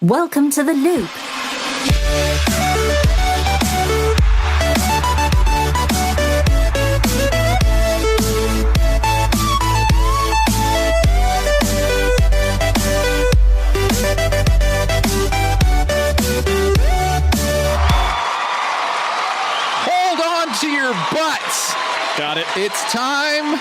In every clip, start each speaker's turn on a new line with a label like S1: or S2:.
S1: Welcome to The Loop.
S2: Hold on to your butts.
S3: Got it.
S2: It's time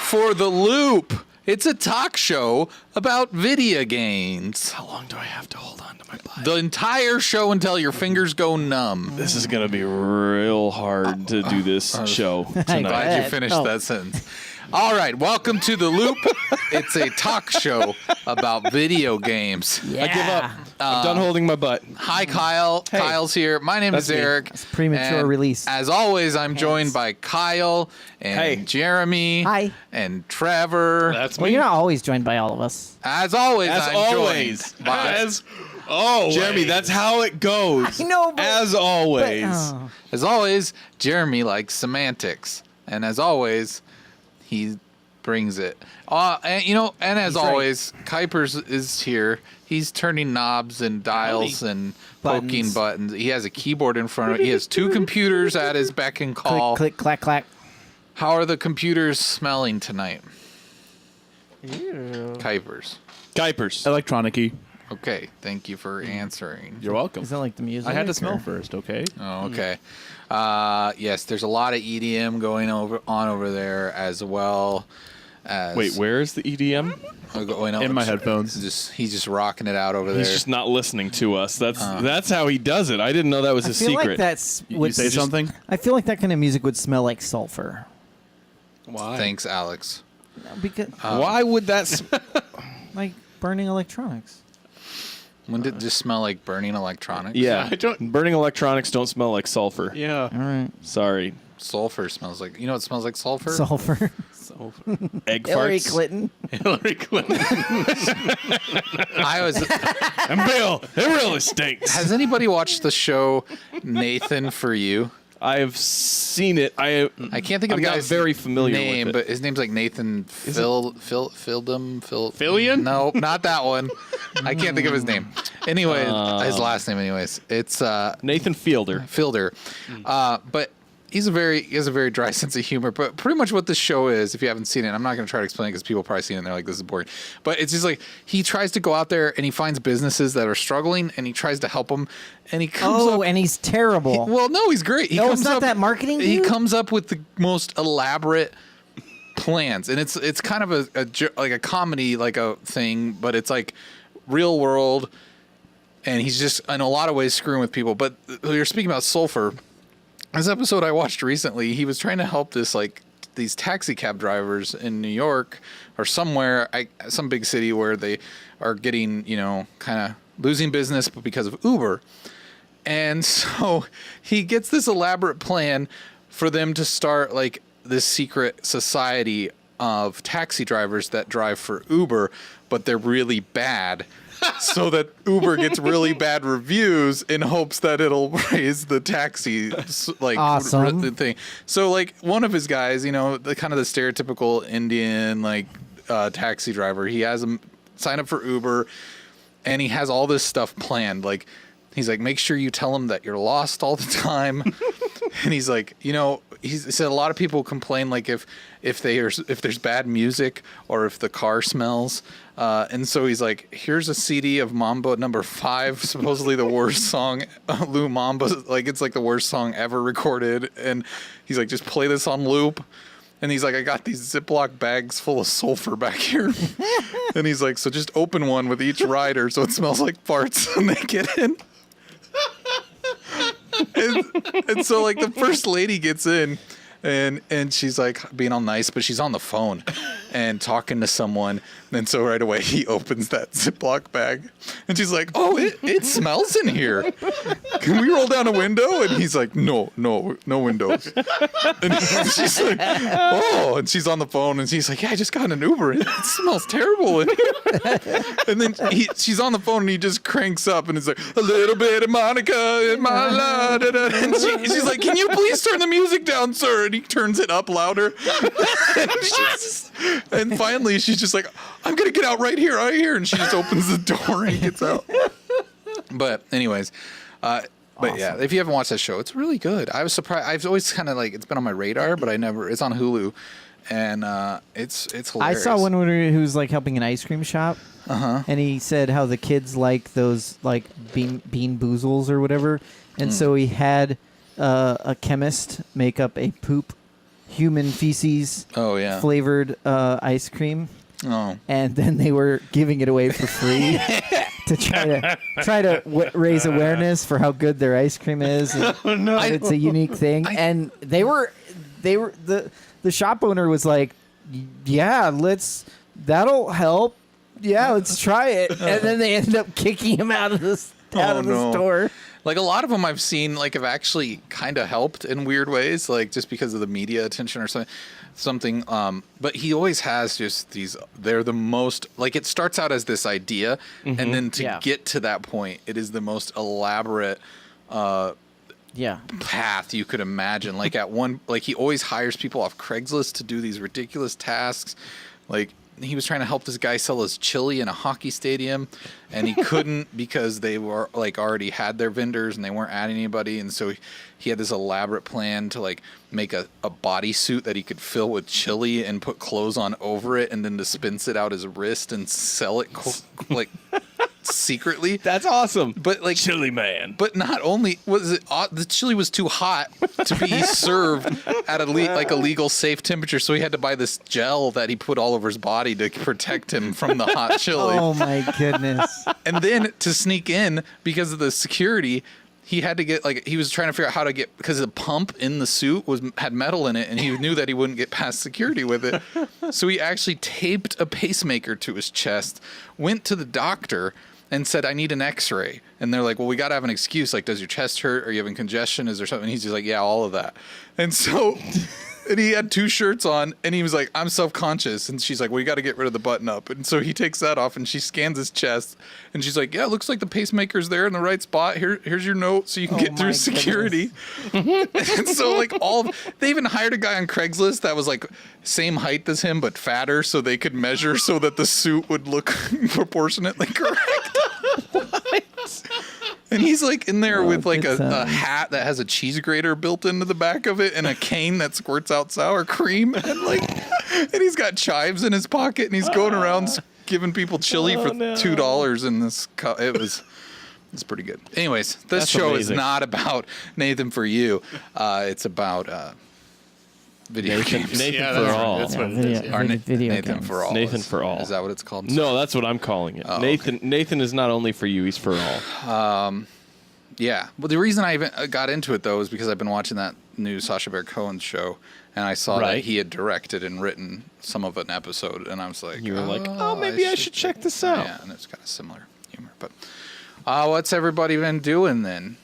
S2: for The Loop. It's a talk show about video games.
S3: How long do I have to hold on to my butt?
S2: The entire show until your fingers go numb.
S3: This is going to be real hard to do this show tonight.
S2: Glad you finished that sentence. All right, welcome to The Loop. It's a talk show about video games.
S3: I give up. I'm done holding my butt.
S2: Hi, Kyle.
S3: Hey.
S2: Kyle's here. My name is
S3: That's me.
S2: Eric.
S4: It's premature
S2: And
S4: release.
S2: As always, I'm joined by Kyle and
S3: Hey.
S2: Jeremy.
S4: Hi.
S2: And Trevor.
S3: That's
S4: Well,
S3: me.
S4: you're not always joined by all of us.
S2: As always,
S3: As
S2: I'm
S3: always.
S2: joined by...
S3: As always. Jeremy, that's how it goes.
S4: I know, but-
S3: As always.
S4: Oh.
S2: As always, Jeremy likes semantics. And as always, he brings it. And as
S4: He's right.
S2: always, Kuipers is here. He's turning knobs and dials and poking buttons. He has a keyboard in front of him. He has two computers at his beck and call.
S4: Click, clack, clack.
S2: How are the computers smelling tonight? Kuipers.
S3: Kuipers.
S5: Electronic-y.
S2: Okay, thank you for answering.
S5: You're welcome.
S4: Is that like the music?
S5: I had to
S4: or-
S5: smell first, okay?
S2: Oh, okay. Yes, there's a lot of EDM going on over there as well.
S3: Wait, where is the EDM?
S2: Going
S5: In my headphones.
S2: He's just rocking it out over there.
S3: He's just not listening to us. That's how he does it. I didn't know that was
S4: I
S3: a
S4: feel
S3: secret.
S4: like that's
S5: You say something?
S4: I feel like that kind of music would smell like sulfur.
S3: Why?
S2: Thanks, Alex.
S4: Because
S3: Why would that?
S4: like burning electronics.
S2: Wouldn't it just smell like burning electronics?
S3: Yeah.
S5: I don't-
S3: Burning electronics don't smell like sulfur.
S5: Yeah.
S4: All right.
S3: Sorry.
S2: Sulfur smells like... You know what smells like sulfur?
S4: Sulfur.
S3: Egg
S4: Hillary
S3: farts.
S4: Clinton.
S5: Hillary Clinton.
S2: I was...
S3: And Bill, it really stinks.
S2: Has anybody watched the show Nathan For You?
S3: I've seen it.
S2: I can't think of
S3: I'm
S2: the
S3: not
S2: guy's
S3: very familiar
S2: name,
S3: with it.
S2: but his name's like Nathan Fildum.
S5: Fillion?
S2: No, not that one. I can't think of his name. Anyway, his last name. Anyways, it's
S3: Nathan Fielder.
S2: Fielder. But he has a very dry sense of humor. But pretty much what this show is, if you haven't seen it, I'm not going to try to explain it because people probably seen it and they're like, this is boring. But it's just like he tries to go out there and he finds businesses that are struggling and he tries to help them. And he comes up.
S4: And he's terrible.
S2: Well, no, he's great. He
S4: No,
S2: comes
S4: it's not
S2: up,
S4: that marketing
S2: He
S4: dude?
S2: comes up with the most elaborate plans, and it's kind of like a comedy, like a thing, but it's like real world, and he's just in a lot of ways screwing with people. But you're speaking about sulfur. This episode I watched recently, he was trying to help these taxi cab drivers in New York or somewhere, some big city where they are getting, kind of losing business, but because of Uber. And so he gets this elaborate plan for them to start like this secret society of taxi drivers that drive for Uber, but they're really bad. So that Uber gets really bad reviews in hopes that it'll raise the taxi
S4: Awesome.
S2: thing. So like one of his guys, the kind of the stereotypical Indian taxi driver, he has him sign up for Uber, and he has all this stuff planned. Like he's like, make sure you tell him that you're lost all the time. And he's like, he said a lot of people complain like if there's bad music or if the car smells. And so he's like, here's a CD of Mambo number 5, supposedly the worst song, Lou Mambo. Like it's like the worst song ever recorded. And he's like, just play this on loop. And he's like, I got these Ziploc bags full of sulfur back here. And he's like, so just open one with each rider so it smells like farts when they get in. And so like the first lady gets in and she's like being all nice, but she's on the phone and talking to someone. And so right away he opens that Ziploc bag and she's like, oh, it smells in here. Can we roll down a window? And he's like, no windows. And she's like, oh, and she's on the phone and she's like, yeah, I just got an Uber. It smells terrible in here. And then she's on the phone and he just cranks up and it's like, a little bit of Monica in my life. And she's like, can you please turn the music down, sir? And he turns it up louder. And finally she's just like, I'm going to get out right here. And she just opens the door and he gets out. But anyways, but yeah, if you haven't watched that show, it's really good. I was surprised. I've always kind of like it's been on my radar, but I never. It's on Hulu, and it's
S4: I
S2: hilarious.
S4: saw one where he was like helping an ice cream shop, and he said how the kids like those like bean boozles or whatever, and so he had a chemist make up a poop human feces flavored ice cream.
S2: Oh.
S4: And then they were giving it away for free to try to raise awareness for how good their ice cream is. And it's a unique thing. And they were the shop owner was like, yeah, that'll help. Yeah, let's try it. And then they ended up kicking him out of the store.
S2: Like a lot of them I've seen like have actually kind of helped in weird ways, like just because of the media attention or something. But he always has just these. They're the most like it starts out as this idea, and then to get to that point, it is the most elaborate path you could imagine. Like he always hires people off Craigslist to do these ridiculous tasks, like. He was trying to help this guy sell his chili in a hockey stadium, and he couldn't because they were like already had their vendors and they weren't adding anybody. And so he had this elaborate plan to like make a bodysuit that he could fill with chili and put clothes on over it, and then dispense it out his wrist and sell it like secretly.
S3: That's awesome.
S2: But like
S3: Chili Man.
S2: But not only was it the chili was too hot to be served at a legal safe temperature, so he had to buy this gel that he put all over his body to protect him from the hot chili.
S4: Oh my goodness.
S2: And then to sneak in because of the security, he had to get he was trying to figure out how to get because the pump in the suit had metal in it, and he knew that he wouldn't get past security with it. So he actually taped a pacemaker to his chest, went to the doctor and said, I need an x-ray. And they're like, well, we got to have an excuse. Like, does your chest hurt? Are you having congestion? Is there something? And he's just like, yeah, all of that. And so and he had 2 shirts on, and he was like, I'm self-conscious. And she's like, well, you got to get rid of the button up. And so he takes that off, and she scans his chest. And she's like, yeah, it looks like the pacemaker's there in the right spot. Here's your note so you can get through security. And so, like, they even hired a guy on Craigslist that was, like, same height as him, but fatter, so they could measure so that the suit would look proportionately correct. And he's like in there with like a hat that has a cheese grater built into the back of it and a cane that squirts out sour cream, and he's got chives in his pocket, and he's going around giving people chili for $2 in this cup. It's pretty good. Anyways, this show is not about Nathan For You. It's about video games.
S3: Nathan For All.
S5: That's what it is. Yeah.
S2: Nathan
S4: games.
S2: For All.
S3: Nathan For All.
S2: Is that what it's called?
S3: No, that's what I'm calling it.
S2: Oh,
S3: Nathan is not only for you, he's for all.
S2: Yeah. Well, the reason I even got into it, though, is because I've been watching that new Sacha Baron Cohen show, and I saw that he had directed and written some of an episode, and I was like,
S3: You were like, maybe I should check this out.
S2: Yeah, and it's kind of similar humor. But what's everybody been doing then?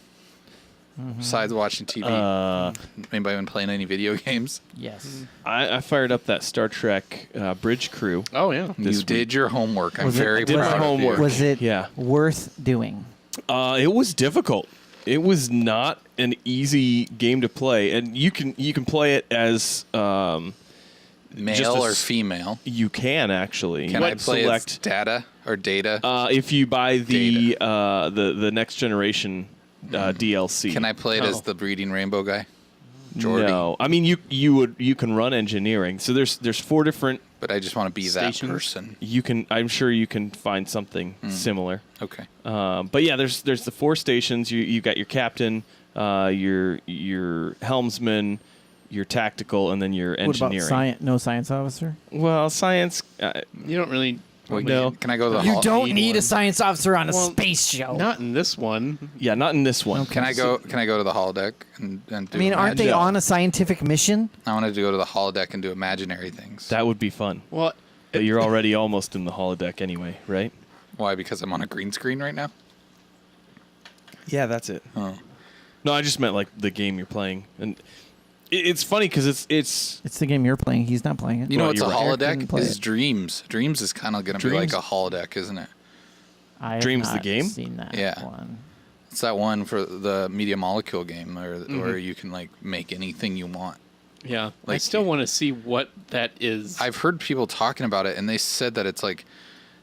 S2: Besides watching TV, anybody been playing any video games?
S4: Yes.
S3: I fired up that Star Trek Bridge Crew.
S5: Oh, yeah.
S2: You did your homework. I'm very
S3: did my
S2: proud of
S3: homework.
S2: you.
S4: Was it
S3: Yeah.
S4: worth doing?
S3: It was difficult. It was not an easy game to play, and you can play it as
S2: Male or female?
S3: You can actually.
S2: Can I play as data or data?
S3: If you buy the next generation DLC.
S2: Can I play it as the breeding rainbow guy? Jordy?
S3: No, I mean you can run engineering. So there's 4 different.
S2: But I just want to be
S3: stations.
S2: that person.
S3: I'm sure you can find something similar.
S2: Okay.
S3: But yeah, there's the 4 stations. You got your captain, your helmsman, your tactical, and then your engineering.
S4: What about no science officer?
S3: Well, science.
S5: You don't really.
S2: Wait,
S3: no.
S2: Can I go to the
S4: You
S2: hall?
S4: don't need a science officer on a space show.
S5: Not in this one.
S3: Yeah, not in this one.
S2: Can I go to the holodeck and do?
S4: I mean, aren't they on a scientific mission?
S2: I wanted to go to the holodeck and do imaginary things.
S3: That would be fun.
S5: Well,
S3: But you're already almost in the holodeck anyway, right?
S2: Why? Because I'm on a green screen right now.
S3: Yeah, that's it.
S2: Oh.
S3: No, I just meant like the game you're playing, and it's funny because it's
S4: It's the game you're playing. He's not playing it.
S2: You know what's a
S3: you're right.
S4: Eric
S2: holodeck?
S4: didn't play
S2: Is
S4: it.
S2: Dreams. Dreams is kind of going to be like
S3: Dreams?
S2: a holodeck, isn't it?
S4: I have
S3: Dreams the
S4: not
S3: game?
S4: Seen that
S2: Yeah.
S4: one.
S2: It's that one for the Media Molecule game where you can like make anything you want.
S5: yeah. I
S2: Like-
S5: still want to see what that is.
S2: I've heard people talking about it, and they said that it's like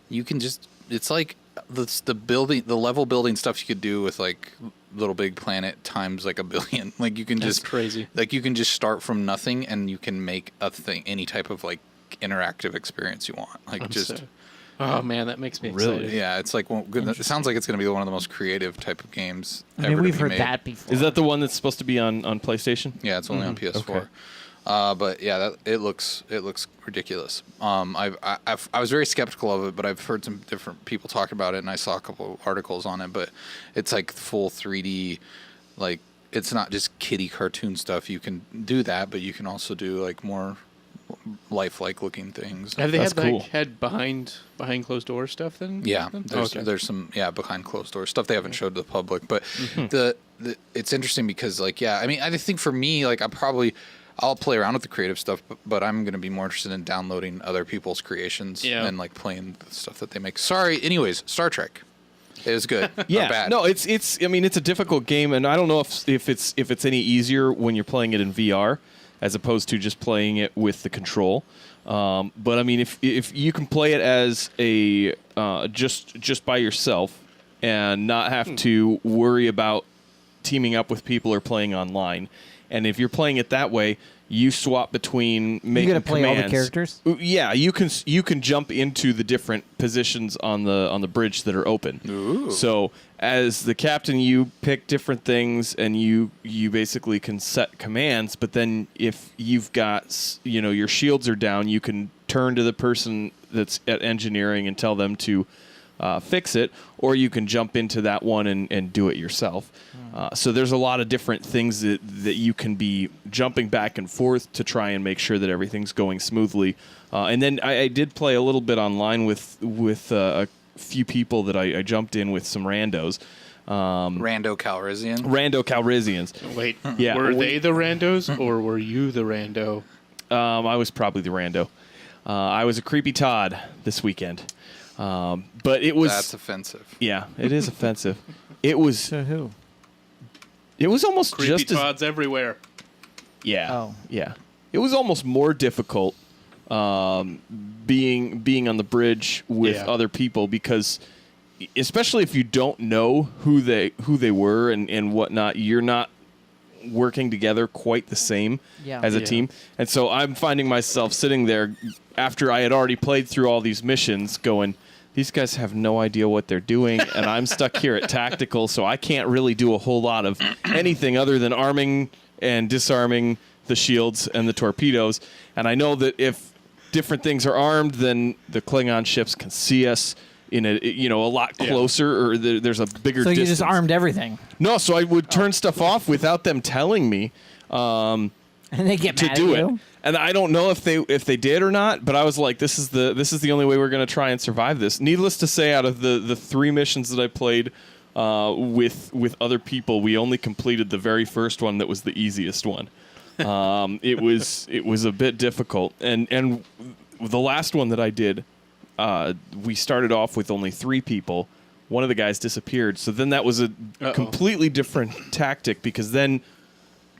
S2: you can just. It's like the level building stuff you could do with like Little Big Planet times like a billion. Like you can
S5: That's
S2: just
S5: crazy.
S2: Like you can just start from nothing and you can make a thing, any type of like interactive experience you want. Like
S5: Oh man, that makes me
S3: Really?
S5: excited.
S2: yeah, it's like it sounds like it's going to be one of the most creative type of games.
S4: I mean,
S2: ever to
S4: we've
S2: be
S4: heard
S2: made.
S4: that before.
S3: Is that the one that's supposed to be on PlayStation?
S2: Yeah, it's only on PS4.
S3: Okay.
S2: But yeah, it looks ridiculous. I was very skeptical of it, but I've heard some different people talk about it, and I saw a couple of articles on it. But it's like full 3D, like it's not just kiddie cartoon stuff. You can do that, but you can also do like more lifelike looking things.
S5: Have they
S3: That's
S5: had
S3: cool.
S5: had behind closed door stuff then?
S2: Yeah,
S5: Okay.
S2: there's some behind closed doors stuff they haven't showed to the public, but it's interesting because like I mean I think for me like I'll play around with the creative stuff, but I'm going to be more interested in downloading other people's creations and like playing the stuff that they make. Sorry, anyways, Star Trek. It was good.
S3: Yeah,
S2: or bad.
S3: no, it's. I mean, it's a difficult game, and I don't know if it's any easier when you're playing it in VR as opposed to just playing it with the control. But I mean, if you can play it as a just by yourself and not have to worry about teaming up with people or playing online, and if you're playing it that way, you swap between making
S4: You gotta play all the
S3: commands.
S4: characters?
S3: Yeah, you can jump into the different positions on the bridge that are open.
S2: Ooh.
S3: So as the captain, you pick different things, and you basically can set commands. But then if you've got your shields are down, you can turn to the person that's at engineering and tell them to fix it, or you can jump into that one and do it yourself. So there's a lot of different things that you can be jumping back and forth to try and make sure that everything's going smoothly. And then I did play a little bit online with a few people that I jumped in with some randos.
S2: Rando Calrissian.
S3: Rando Calrissians.
S5: Wait,
S3: Yeah,
S5: were they the randos or were you the rando?
S3: I was probably the rando. I was a creepy Todd this weekend. But it was...
S2: That's offensive.
S3: Yeah, it is offensive. It was...
S4: So who?
S3: It was almost
S5: Creepy
S3: just as...
S5: Tods everywhere.
S3: Yeah.
S4: Oh.
S3: Yeah. It was almost more difficult being on the bridge with other people because, especially if you don't know who they were and whatnot, you're not working together quite the same as a team. And so I'm finding myself sitting there after I had already played through all these missions going, these guys have no idea what they're doing, and I'm stuck here at tactical, so I can't really do a whole lot of anything other than arming and disarming the shields and the torpedoes. And I know that if different things are armed, then the Klingon ships can see us in a lot closer, or there's a bigger
S4: So you
S3: distance.
S4: just armed everything,
S3: No, so I would turn stuff off without them telling me
S4: and they get
S3: to
S4: mad
S3: do
S4: at
S3: it.
S4: you?
S3: And I don't know if they did or not, but I was like, this is the only way we're going to try and survive this. Needless to say, out of the 3 missions that I played with other people, we only completed the very first one that was the easiest one. It was a bit difficult, and the last one that I did, we started off with only 3 people. One of the guys disappeared, so then that was a completely different tactic because then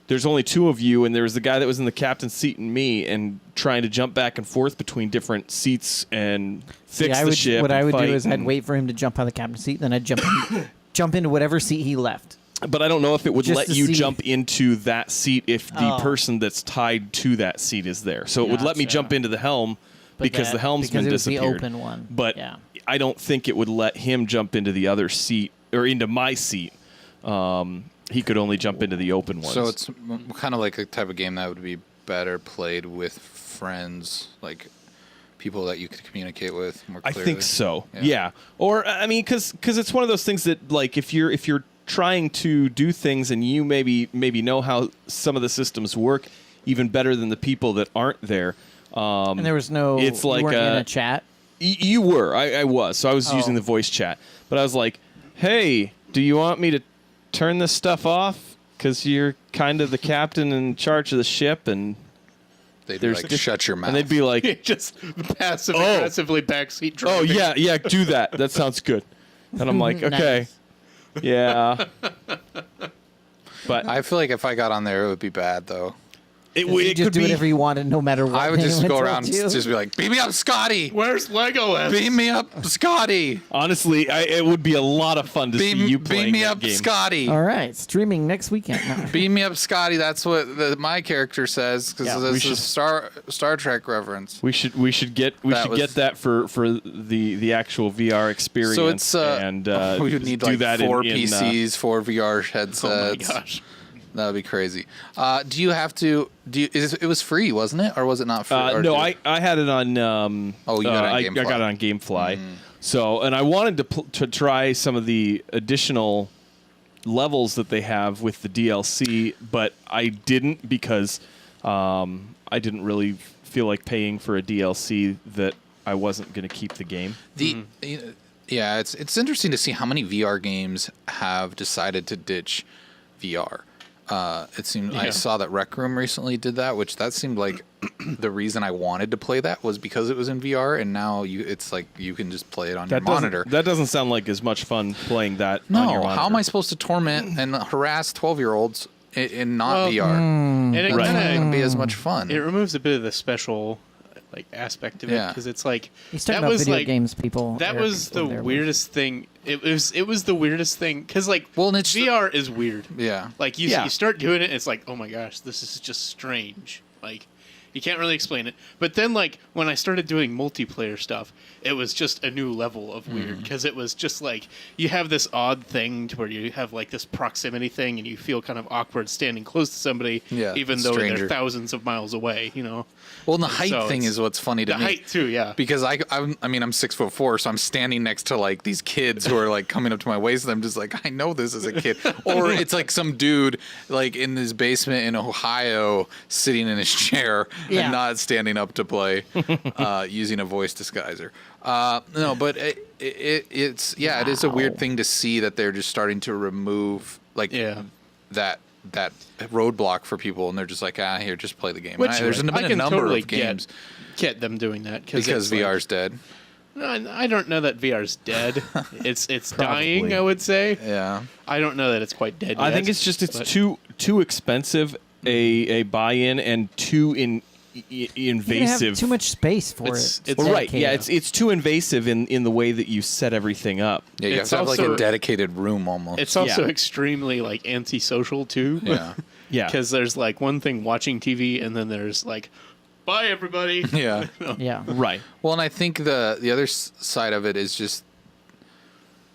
S3: there's only 2 of you, and there was the guy that was in the captain's seat and me, and trying to jump back and forth between different seats and fix the ship.
S4: What I would do
S3: fight
S4: is I'd
S3: and-
S4: wait for him to jump on the captain's seat, then I'd jump into whatever seat he left.
S3: But I don't know if it would
S4: Just
S3: let
S4: to
S3: you
S4: see-
S3: jump into that seat if the
S4: Oh.
S3: person that's tied to that seat is there. So it would let me
S4: Gotcha.
S3: jump into the helm because the helmsman
S4: because it was
S3: disappeared.
S4: the open one.
S3: But
S4: yeah.
S3: I don't think it would let him jump into the other seat or into my seat. He could only jump into the open ones.
S2: So it's kind of like a type of game that would be better played with friends, like people that you could communicate with more
S3: I
S2: clearly.
S3: think so. Yeah. Or I mean, because it's one of those things that like if you're trying to do things and you maybe know how some of the systems work even better than the people that aren't there.
S4: And there was no.
S3: It's like
S4: you weren't in
S3: a-
S4: a chat.
S3: You were. I was. So I was using the voice chat. But I was like, hey, do you want me to turn this stuff off? Because you're kind of the captain in charge of the ship. And
S2: They'd be
S3: there's
S2: like,
S3: just-
S2: shut your mouth.
S3: and they'd be like,
S5: Just passive aggressively backseat
S3: oh,
S5: driving.
S3: yeah, do that. That sounds good. And I'm like, okay. Yeah. But
S2: I feel like if I got on there, it would be bad, though.
S3: It
S4: You just
S3: could
S4: do
S3: be.
S4: whatever you wanted, no matter what.
S2: I would just
S4: anyone
S2: go
S4: told
S2: around
S4: you.
S2: and just be like, beam me up, Scotty.
S5: Where's Legolas?
S2: Beam me up, Scotty.
S3: Honestly, it would be a lot of fun to see you playing
S2: Beam me
S3: that
S2: up,
S3: game.
S2: Scotty.
S4: All right, streaming next weekend. No.
S2: Beam me up, Scotty. That's what my character says because
S4: Yeah,
S2: this is Star Trek reference.
S3: We should get that for the actual VR experience.
S2: So it's
S3: and
S2: we would need
S3: do
S2: like
S3: that
S2: 4
S3: in
S2: PCs, 4 VR headsets.
S5: Oh my gosh.
S2: That would be crazy. Do you have to? It was free, wasn't it, or was it not free?
S3: No, I had it on.
S2: Oh, you got it on
S3: I
S2: GameFly.
S3: got it on GameFly. So, and I wanted to try some of the additional levels that they have with the DLC, but I didn't because I didn't really feel like paying for a DLC that I wasn't going to keep the game.
S2: Yeah, it's interesting to see how many VR games have decided to ditch VR. It seemed I saw that Rec Room recently did that, which that seemed like the reason I wanted to play that was because it was in VR, and now it's like you can just play it on your monitor.
S3: That doesn't sound like as much fun playing that on your
S2: No,
S3: monitor.
S2: how am I supposed to torment and harass 12-year-olds in not VR?
S5: And it
S2: It's not
S5: kind
S2: going to
S5: of
S2: be as much fun.
S5: it removes a bit of the special aspect of it
S2: Yeah.
S5: because it's like
S4: He's talking
S5: that
S4: about
S5: was
S4: video
S5: like
S4: games, people.
S5: that
S4: Eric,
S5: was the
S4: over there.
S5: weirdest thing. It was the weirdest thing because like
S2: Well, and it's
S5: VR is weird.
S2: Yeah.
S5: Like you
S3: Yeah.
S5: you start doing it, and it's like, oh my gosh, this is just strange. Like you can't really explain it. But then like when I started doing multiplayer stuff, it was just a new level of weird because it was just like you have this odd thing to where you have like this proximity thing, and you feel kind of awkward standing close to somebody,
S2: Yeah,
S5: even though
S2: stranger.
S5: they're thousands of miles away. You know,
S2: Well, and the height
S5: So
S2: thing
S5: it's-
S2: is what's funny to
S5: the
S2: me.
S5: height too. Yeah.
S2: Because I'm 6'4", so I'm standing next to like these kids who are like coming up to my waist, and I'm just like, I know this is a kid. Or it's like some dude like in his basement in Ohio sitting in his chair
S4: Yeah.
S2: and not standing up to play using a voice disguiser. No, but it is a weird thing to see that they're just starting to remove like
S5: Yeah.
S2: that roadblock for people, and they're just like, here, just play the game.
S5: Which
S2: And there's been
S5: I
S2: a
S5: can
S2: number
S5: totally
S2: of games
S5: get them doing that
S2: because
S5: it's like-
S2: VR's dead.
S5: No, I don't know that VR's dead. It's dying, I would say.
S2: Yeah.
S5: I don't know that it's quite dead
S3: I
S5: yet,
S3: think it's just
S5: but-
S3: too expensive a buy-in and too
S4: You have
S3: invasive.
S4: too much space for
S5: It's-
S4: it.
S5: it's-
S3: Well, right? Yeah,
S4: dedicated.
S3: it's too invasive in the way that you set everything up.
S2: Yeah, you have
S5: It's
S2: to have like a
S5: also-
S2: dedicated room almost.
S5: It's also
S3: Yeah.
S5: extremely like antisocial too.
S2: yeah.
S3: Yeah,
S5: Because there's like one thing watching TV, and then there's like, bye everybody.
S2: Yeah.
S4: Yeah.
S3: right.
S2: Well, and I think the other side of it is just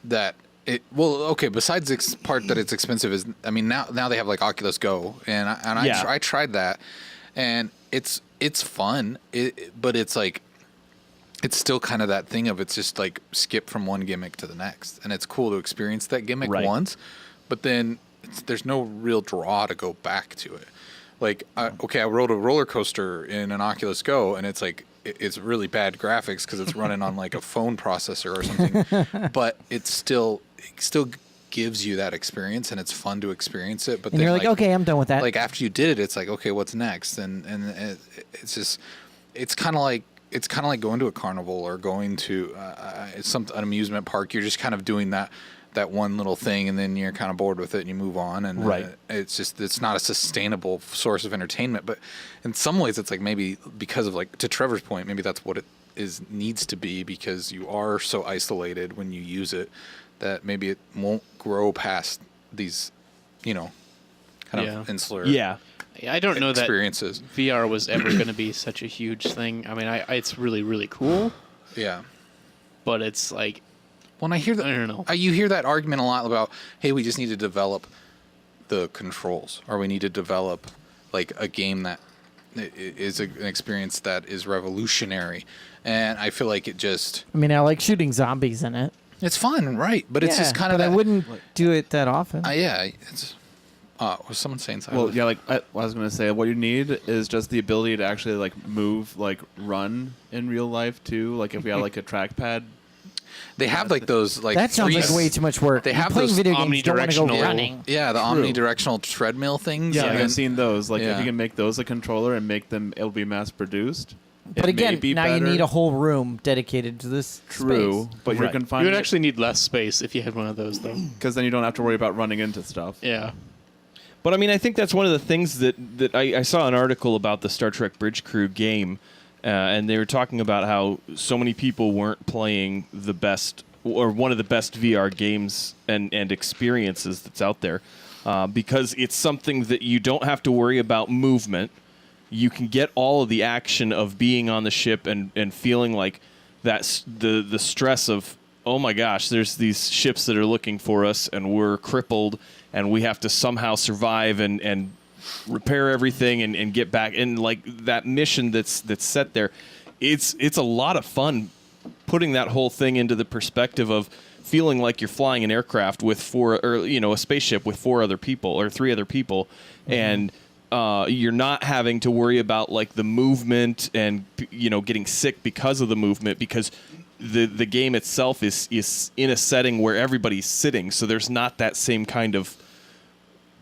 S2: that it. Well, okay. Besides the part that it's expensive is, I mean, now they have like Oculus Go, and
S3: Yeah.
S2: I tried that, and it's fun. But it's like. It's still kind of that thing of it's just like skip from one gimmick to the next, and it's cool to experience that gimmick
S3: Right.
S2: once, but then there's no real draw to go back to it. Like, I rode a roller coaster in an Oculus Go, and it's like it's really bad graphics because it's running on like a phone processor or something, but it still gives you that experience, and it's fun to experience it. But
S4: And
S2: then,
S4: you're like, okay, I'm done with that.
S2: like after you did it, it's like, okay, what's next? And it's just it's kind of like going to a carnival or going to an amusement park. You're just kind of doing that one little thing, and then you're kind of bored with it and you move on. And
S3: Right.
S2: it's not a sustainable source of entertainment. But in some ways, it's like maybe because of like to Trevor's point, maybe that's what it needs to be, because you are so isolated when you use it that maybe it won't grow past these, kind of insular
S3: Yeah.
S5: I don't know that
S2: experiences.
S5: VR was ever going to be such a huge thing. I mean, it's really, really cool,
S2: Yeah.
S5: but it's like,
S2: When I hear that,
S5: I don't know.
S2: You hear that argument a lot about, hey, we just need to develop the controls, or we need to develop like a game that is an experience that is revolutionary. And I feel like it just,
S4: I mean, I like shooting zombies in it.
S2: it's fun, right? But it's
S4: Yeah,
S2: just kind of
S4: but
S2: that.
S4: I wouldn't do it that often.
S2: Yeah, it's. Was someone saying something?
S1: Well, yeah, like I was going to say, what you need is just the ability to actually like move, like run in real life too. Like if we had like a trackpad.
S2: They have like those like
S4: that sounds
S2: three-
S4: like way too much work.
S2: They
S4: You're
S2: have
S4: playing
S2: those
S4: video games. You don't want to go
S5: omnidirectional-
S4: running.
S2: Yeah, the
S1: True.
S2: omnidirectional treadmill things.
S1: Yeah,
S2: and
S1: I've seen those. Like
S2: Yeah.
S1: if you can make those a controller and make them, it'll be mass produced.
S4: But again, now you need a whole room dedicated to this
S1: True,
S4: space.
S1: but you're
S3: Right.
S1: confined.
S5: you would actually need less space if you had one of those, though.
S1: because then you don't have to worry about running into stuff.
S5: Yeah.
S3: But I mean, I think that's one of the things that I saw an article about the Star Trek Bridge Crew game, and they were talking about how so many people weren't playing the best or one of the best VR games and experiences that's out there, because it's something that you don't have to worry about movement. You can get all of the action of being on the ship and feeling like that's the stress of, oh my gosh, there's these ships that are looking for us and we're crippled and we have to somehow survive and repair everything and get back. And like that mission that's set there, it's a lot of fun putting that whole thing into the perspective of feeling like you're flying an aircraft with a spaceship with 4 other people or 3 other people, and you're not having to worry about like the movement and getting sick because of the movement, because the game itself is in a setting where everybody's sitting, so there's not that same kind of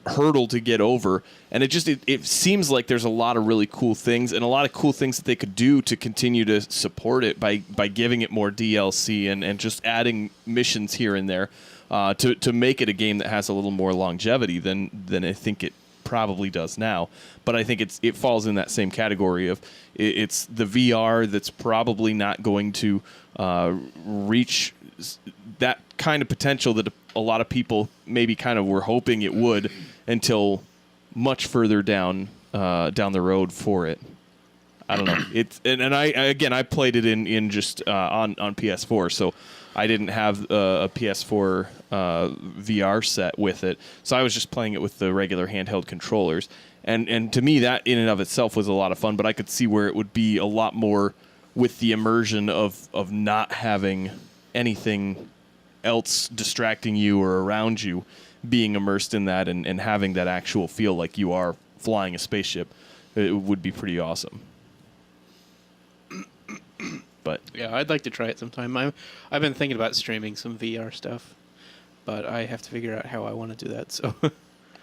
S3: hurdle to get over. And it seems like there's a lot of really cool things and a lot of cool things that they could do to continue to support it by giving it more DLC and just adding missions here and there to make it a game that has a little more longevity than I think it probably does now. But I think it falls in that same category of it's the VR that's probably not going to reach that kind of potential that a lot of people maybe kind of were hoping it would until much further down the road for it. I don't know. It's and I played it in just on PS4, so I didn't have a PS4 VR set with it, so I was just playing it with the regular handheld controllers. And to me, that in and of itself was a lot of fun, but I could see where it would be a lot more with the immersion of not having anything else distracting you or around you, being immersed in that and having that actual feel like you are flying a spaceship. It would be pretty awesome. But
S5: yeah, I'd like to try it sometime. I've been thinking about streaming some VR stuff, but I have to figure out how I want to do that. So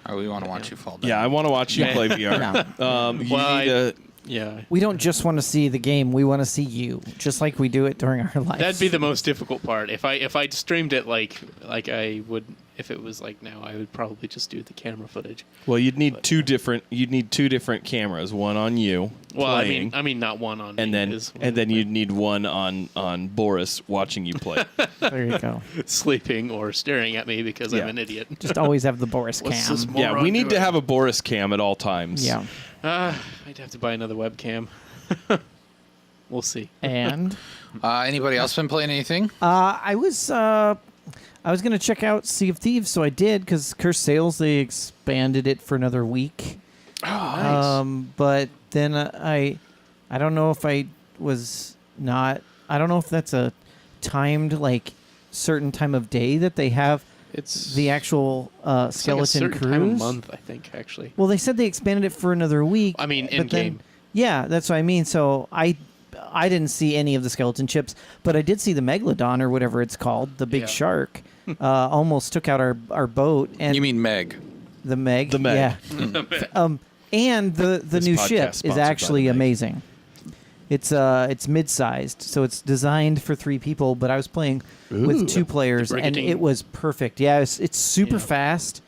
S2: we want to watch you fall down.
S3: yeah, I want to watch you play VR.
S5: Yeah.
S4: We don't just want to see the game. We want to see you, just like we do it during our lives.
S5: That'd be the most difficult part. If I streamed it like I would, if it was like now, I would probably just do the camera footage.
S3: Well, you'd need two different cameras, one on you.
S5: Well,
S3: playing,
S5: I mean, not one on
S3: and
S5: me.
S3: then you'd need one on Boris watching you play.
S4: There you go.
S5: Sleeping or staring at me because I'm an idiot.
S4: Just always have the Boris
S5: What's
S4: cam.
S5: this
S3: Yeah, we need to have a Boris cam at all times.
S4: Yeah.
S5: I'd have to buy another webcam. We'll see.
S4: And
S2: anybody else been playing anything?
S4: I was going to check out Sea of Thieves, so I did, because Cursed Sales, they expanded it for another week.
S5: Oh, nice.
S4: But then I don't know if I don't know if that's a timed, like, certain time of day that they have
S5: It's
S4: the actual skeleton
S5: like a certain
S4: cruise.
S5: time of month, I think, actually.
S4: Well, they said they expanded it for another week.
S5: I mean,
S4: but
S5: in
S4: then-
S5: game.
S4: Yeah, that's what I mean. So I didn't see any of the skeleton ships, but I did see the megalodon or whatever it's called, the big
S5: Yeah.
S4: shark. Almost took out our boat. And
S2: You mean Meg?
S4: the Meg?
S3: The Meg.
S4: Yeah. And the
S3: This
S4: new
S3: podcast
S4: ship
S3: sponsored
S4: is
S3: by
S4: actually
S3: the Meg.
S4: amazing. It's mid-sized, so it's designed for 3 people. But I was playing with 2 players, and
S5: Brigadine.
S4: it was perfect. Yeah, it's super fast.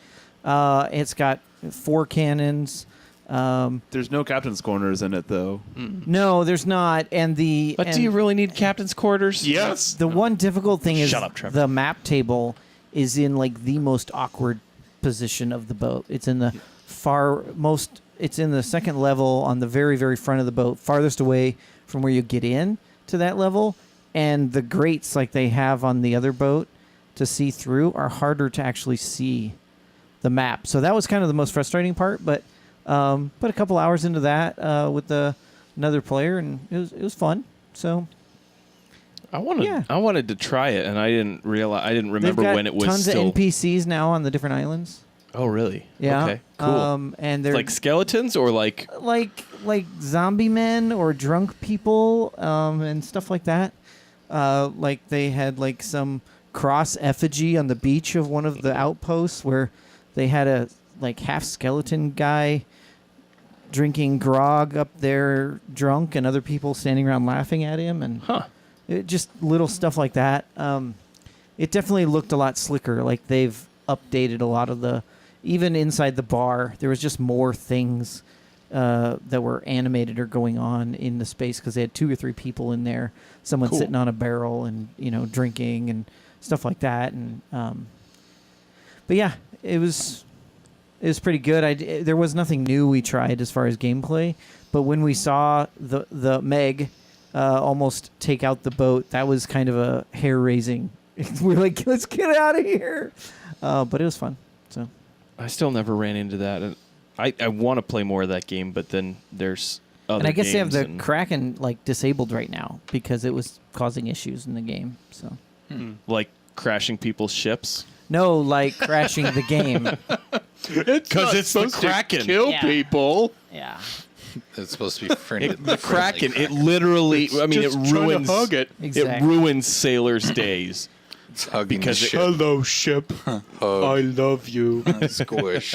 S4: It's got 4 cannons.
S1: There's no captain's corners in it, though.
S4: No, there's not. And
S3: But do you really need captain's quarters?
S5: Yes.
S4: the one difficult thing is
S3: Shut up, Trevor.
S4: the map table is in like the most awkward position of the boat. It's in the it's in the second level on the very, very front of the boat, farthest away from where you get in to that level. And the grates like they have on the other boat to see through are harder to actually see the map. So that was kind of the most frustrating part, but put a couple hours into that with another player, and it was fun. So
S3: I wanted to try it, and I didn't remember
S4: they've got
S3: when it was
S4: tons
S3: still.
S4: of NPCs now on the different islands.
S3: Oh, really?
S4: Yeah.
S3: Okay. Cool.
S4: And they're
S3: like skeletons or like
S4: like zombie men or drunk people and stuff like that. Like they had like some cross effigy on the beach of one of the outposts where they had a like half skeleton guy drinking grog up there drunk, and other people standing around laughing at him, and just little stuff like that. It definitely looked a lot slicker. Like they've updated a lot of the even inside the bar, there was just more things that were animated or going on in the space because they had 2 or 3 people in there. Someone
S2: Cool.
S4: sitting on a barrel and drinking and stuff like that. And but yeah, it was pretty good. There was nothing new we tried as far as gameplay, but when we saw the Meg almost take out the boat, that was kind of a hair raising. We're like, let's get out of here. But it was fun. So
S3: I still never ran into that. And I want to play more of that game, but then there's other
S4: and I guess they have the
S3: games
S4: Kraken disabled right now because it was causing issues in the game. So
S3: like crashing people's ships.
S4: no, like crashing the game.
S3: Because it's the Kraken.
S5: Kill
S4: Yeah.
S5: people.
S4: Yeah.
S2: It's supposed to be friendly.
S3: The Kraken, it literally, I mean, it
S5: Just trying to
S3: ruins
S5: hug it.
S4: Exactly.
S3: It ruins sailors' days.
S2: It's hugging
S3: Because
S2: the
S3: it-
S2: ship.
S5: Hello, ship. I love you.
S2: Squish.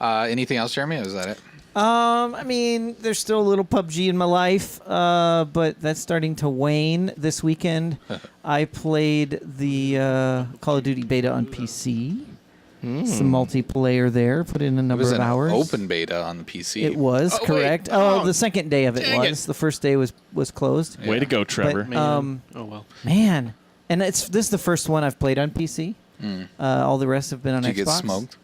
S2: Anything else, Jeremy? Or is that it?
S4: I mean, there's still a little PUBG in my life, but that's starting to wane. This weekend, I played the Call of Duty beta on PC. Some multiplayer there. Put in a
S2: It
S4: number
S2: was
S4: of
S2: an
S4: hours.
S2: open beta on the PC.
S4: It was
S5: Oh, wait.
S4: correct.
S5: Oh,
S4: The second day of it
S5: dang
S4: was.
S5: it.
S4: The first day was closed.
S3: Way to go, Trevor.
S4: But, oh well,
S5: Man.
S4: and this is the first one I've played on PC. All the rest have been on
S2: Did you
S4: Xbox.
S2: get smoked?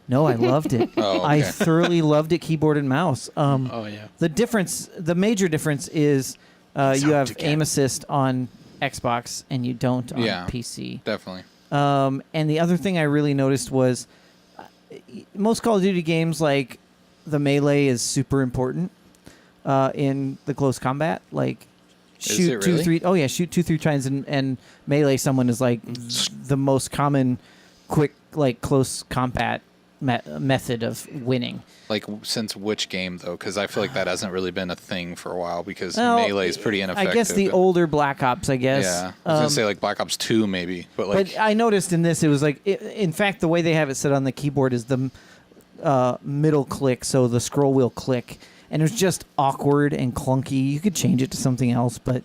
S4: No, I loved it.
S2: Oh, okay.
S4: I thoroughly loved it, keyboard and mouse.
S5: Oh yeah.
S4: The major difference is you have
S3: again.
S4: aim assist on Xbox and you don't on
S2: Yeah.
S4: PC.
S2: Definitely.
S4: And the other thing I really noticed was most Call of Duty games, like the melee is super important in the close combat. Like shoot
S2: it really?
S4: 2, 3. Oh yeah, shoot 2, 3 times and melee someone is like the most common quick close combat method of winning.
S2: Like, since which game, though? Because I feel like that hasn't really been a thing for a while because
S4: Well,
S2: melee is pretty ineffective.
S4: I guess the older Black Ops, I guess.
S2: Yeah. I was going to say, like, Black Ops 2, maybe. But, like,
S4: But I noticed in this, it was like, in fact, the way they have it set on the keyboard is the middle click, so the scroll wheel click, and it was just awkward and clunky. You could change it to something else, but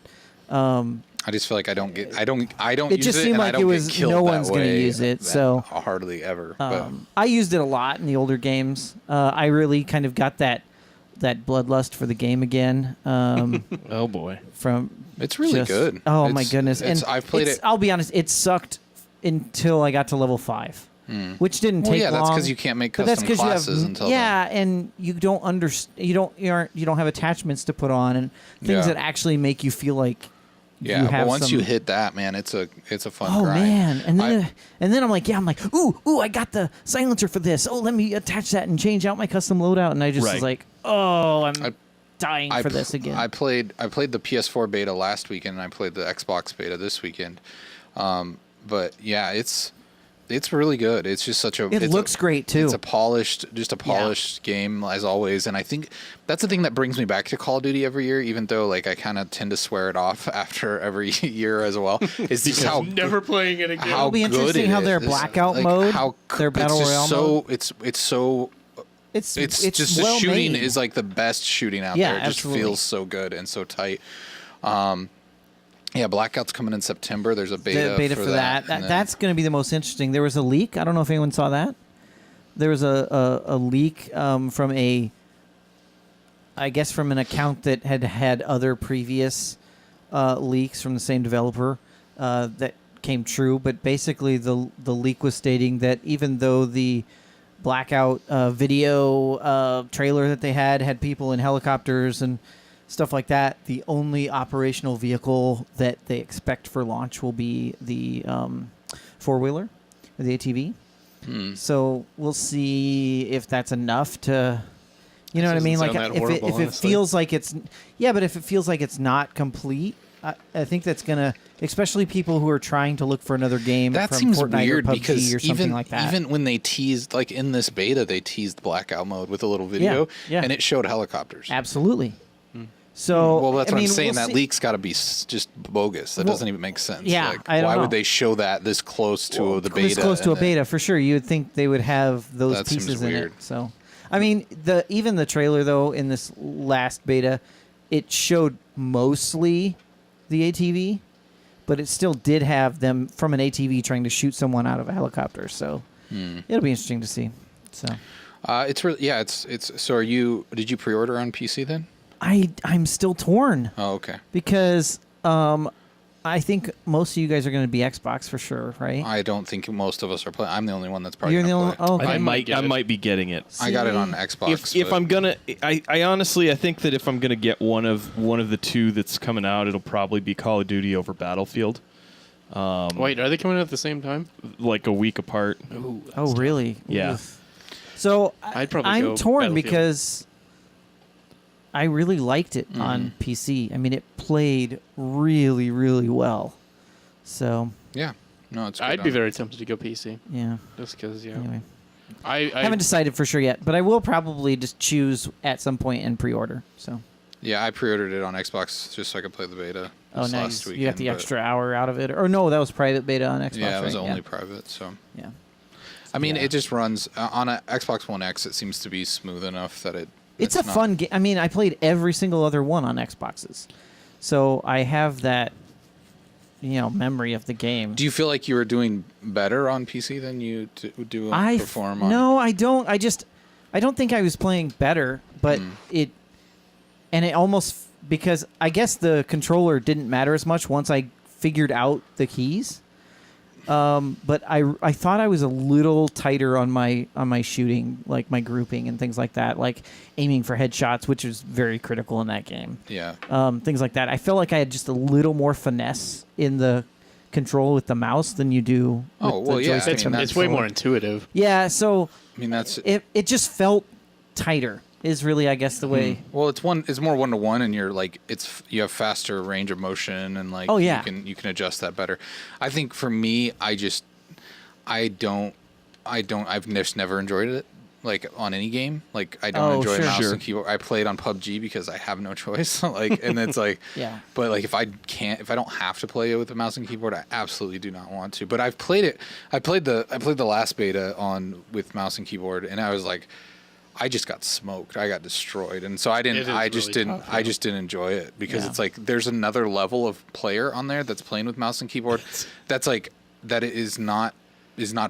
S2: I just feel like I don't
S4: It
S2: use
S4: just
S2: it,
S4: seemed
S2: and I
S4: like
S2: don't
S4: it
S2: get
S4: was
S2: killed
S4: no
S2: that
S4: one's going to
S2: way
S4: use it.
S2: that
S4: So
S2: hardly ever. But
S4: I used it a lot in the older games. I really kind of got that bloodlust for the game again.
S3: Oh boy.
S4: From
S2: it's really good.
S4: Oh
S2: It's-
S4: my goodness!
S2: it's-
S4: And
S2: I've played it.
S4: I'll be honest, it sucked until I got to level 5, which didn't
S2: Well,
S4: take
S2: yeah,
S4: long.
S2: that's because you can't make
S4: But that's
S2: custom
S4: 'cause you
S2: classes
S4: have,
S2: until
S4: yeah, and you don't you don't have attachments to put on and things
S2: Yeah.
S4: that actually make you feel like
S2: Yeah,
S4: you have
S2: but once
S4: some,
S2: you hit that, man, it's a fun
S4: oh
S2: grind.
S4: man, and then I'm like, ooh, I got the silencer for this. Oh, let me attach that and change out my custom loadout, and I just was
S3: Right.
S4: like, oh, I'm
S2: I-
S4: dying for this again.
S2: I played the PS4 beta last weekend, and I played the Xbox beta this weekend. But yeah, it's really good. It's just such a.
S4: It looks great too.
S2: It's a polished game as always, and I think that's the thing that brings me back to Call of Duty every year. Even though like I kind of tend to swear it off after every year as well. Is just how
S5: Never playing it again.
S2: how
S4: It'll be
S2: good
S4: interesting
S2: it
S4: how their
S2: is.
S4: blackout
S2: Like,
S4: mode, their
S2: it's
S4: battle
S2: just
S4: royale
S2: so
S4: mode.
S2: it's so it's just
S4: well
S2: the shooting
S4: made.
S2: is like the best shooting out
S4: Yeah,
S2: there. It just
S4: absolutely.
S2: feels so good and so tight. Yeah, Blackout's coming in September. There's a beta,
S4: The beta for that.
S2: and then-
S4: That's going to be the most interesting. There was a leak. I don't know if anyone saw that. There was a leak from I guess from an account that had other previous leaks from the same developer that came true. But basically, the leak was stating that even though the Blackout video trailer that they had people in helicopters and stuff like that, the only operational vehicle that they expect for launch will be the four-wheeler, or the ATV. So we'll see if that's enough to, you know what I mean?
S5: Doesn't
S4: Like
S5: sound that horrible,
S4: if it
S5: honestly.
S4: feels like it's, yeah, but if it feels like it's not complete, I think that's gonna, especially people who are trying to look for another game
S2: That
S4: from
S2: seems
S4: Fortnite
S2: weird
S4: or PUBG
S2: because
S4: or something like that.
S2: even when they teased, like in this beta, they teased Blackout mode with a little video,
S4: yeah.
S2: and it showed helicopters.
S4: Absolutely. So
S2: Well, that's
S4: I
S2: what
S4: mean,
S2: I'm saying.
S4: we'll
S2: That
S4: see.
S2: leak's got to be just bogus. That
S4: Well,
S2: doesn't even make sense.
S4: yeah,
S2: like,
S4: I don't
S2: why
S4: know.
S2: would they show that this close to the beta?
S4: This close to a
S2: and then-
S4: beta for sure. You would think they would have those
S2: That seems
S4: pieces in
S2: weird.
S4: it. So, I mean, even the trailer though in this last beta, it showed mostly the ATV, but it still did have them from an ATV trying to shoot someone out of a helicopter. So it'll be interesting to see. So
S2: it's really it's. So did you pre-order on PC then?
S4: I'm still torn.
S2: Oh, okay.
S4: Because I think most of you guys are going to be Xbox for sure, right?
S2: I don't think most of us are playing. I'm the only one that's probably
S4: You're the only.
S2: play.
S4: Oh, okay.
S3: I might be getting it.
S2: I got it on Xbox.
S3: If I'm gonna, I honestly, I think that if I'm gonna get one of the two that's coming out, it'll probably be Call of Duty over Battlefield.
S5: Wait, are they coming out at the same time?
S3: Like a week apart.
S5: Ooh,
S4: Oh, really?
S3: Yeah.
S4: Oof. So
S5: I'd probably
S4: I'm
S5: go
S4: torn
S5: Battlefield.
S4: because I really liked it on PC. I mean, it played really, really well. So
S2: yeah, no, it's.
S5: I'd be very tempted to go PC
S4: yeah.
S5: just because
S4: Anyway,
S5: I
S4: haven't decided for sure yet, but I will probably just choose at some point and pre-order. So.
S2: Yeah, I pre-ordered it on Xbox just so I could play the beta.
S4: Oh,
S2: this
S4: nice!
S2: last weekend,
S4: You got the
S2: but-
S4: extra hour out of it, or no? That was private beta on Xbox.
S2: Yeah, it was
S4: right?
S2: only private, so.
S4: Yeah.
S2: I mean,
S4: Yeah.
S2: it just runs on a Xbox One X. It seems to be smooth enough that
S4: It's a
S2: not-
S4: fun game. I mean, I played every single other one on Xboxes, so I have that, memory of the game.
S2: Do you feel like you were doing better on PC than you do perform on?
S4: No, I don't. I don't think I was playing better, but it almost because I guess the controller didn't matter as much once I figured out the keys. But I thought I was a little tighter on my shooting, like my grouping and things like that, like aiming for headshots, which is very critical in that game.
S2: Yeah.
S4: Things like that. I felt like I had just a little more finesse in the control with the mouse than you do.
S2: Oh,
S4: with
S2: well,
S4: the
S2: yeah, I
S4: joystick
S2: mean,
S4: and the
S5: it's way
S4: controller.
S5: more intuitive.
S4: Yeah, so
S2: I mean, that's
S4: it just felt tighter. Is really, I guess, the way.
S2: well. It's more 1-to-1, and you're like you have faster range of motion, and like
S4: Oh, yeah.
S2: you can adjust that better. I think for me, I've just never enjoyed it like on any game. Like I don't enjoy
S4: sure.
S2: mouse
S3: Sure.
S2: and keyboard. I played on PUBG because I have no choice. Like, and it's like
S4: Yeah.
S2: But like if I don't have to play it with a mouse and keyboard, I absolutely do not want to. But I've played it. I played the last beta with mouse and keyboard, and I was like, I just got smoked. I got destroyed, and so I didn't.
S5: It is
S2: I just
S5: really
S2: didn't.
S5: tough,
S2: I
S5: yeah.
S2: just didn't enjoy it because
S4: Yeah.
S2: it's like there's another level of player on there that's playing with mouse and keyboard. That's like that is not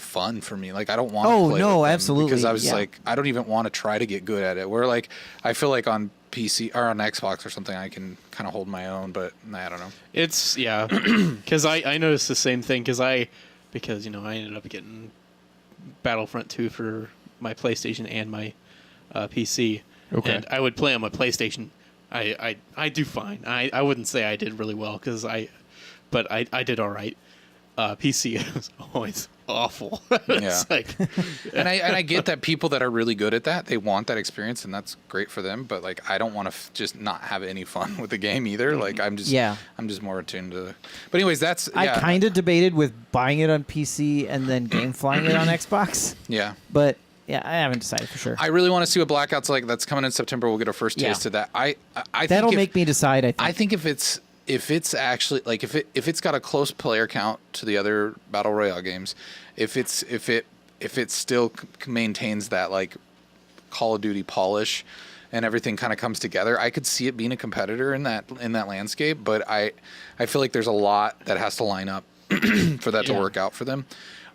S2: fun for me. Like I don't want.
S4: Oh,
S2: to play
S4: no,
S2: with them
S4: absolutely,
S2: Because I was
S4: yeah.
S2: like, I don't even want to try to get good at it. Where like I feel like on PC or on Xbox or something, I can kind of hold my own. But I don't know.
S5: It's because I noticed the same thing because I ended up getting Battlefront 2 for my PlayStation and my PC.
S3: Okay.
S5: And I would play on my PlayStation. I do fine. I wouldn't say I did really well but I did all right. PC was always awful. It's
S2: Yeah.
S5: like,
S2: And I get that people that are really good at that, they want that experience, and that's great for them. But like, I don't want to just not have any fun with the game either. Like, I'm just more attuned to. But anyways, that's
S4: I kind of debated with buying it on PC and then game flying it on Xbox,
S2: yeah.
S4: but yeah, I haven't decided for sure.
S2: I really want to see what Blackout's like. That's coming in September. We'll get our first
S4: Yeah.
S2: taste of that. I
S4: That'll
S2: think
S4: make me decide. I think.
S2: if it's actually like if it's got a close player count to the other battle royale games, if it still maintains that like Call of Duty polish and everything kind of comes together, I could see it being a competitor in that landscape. But I feel like there's a lot that has to line up for that to
S4: Yeah.
S2: work out for them.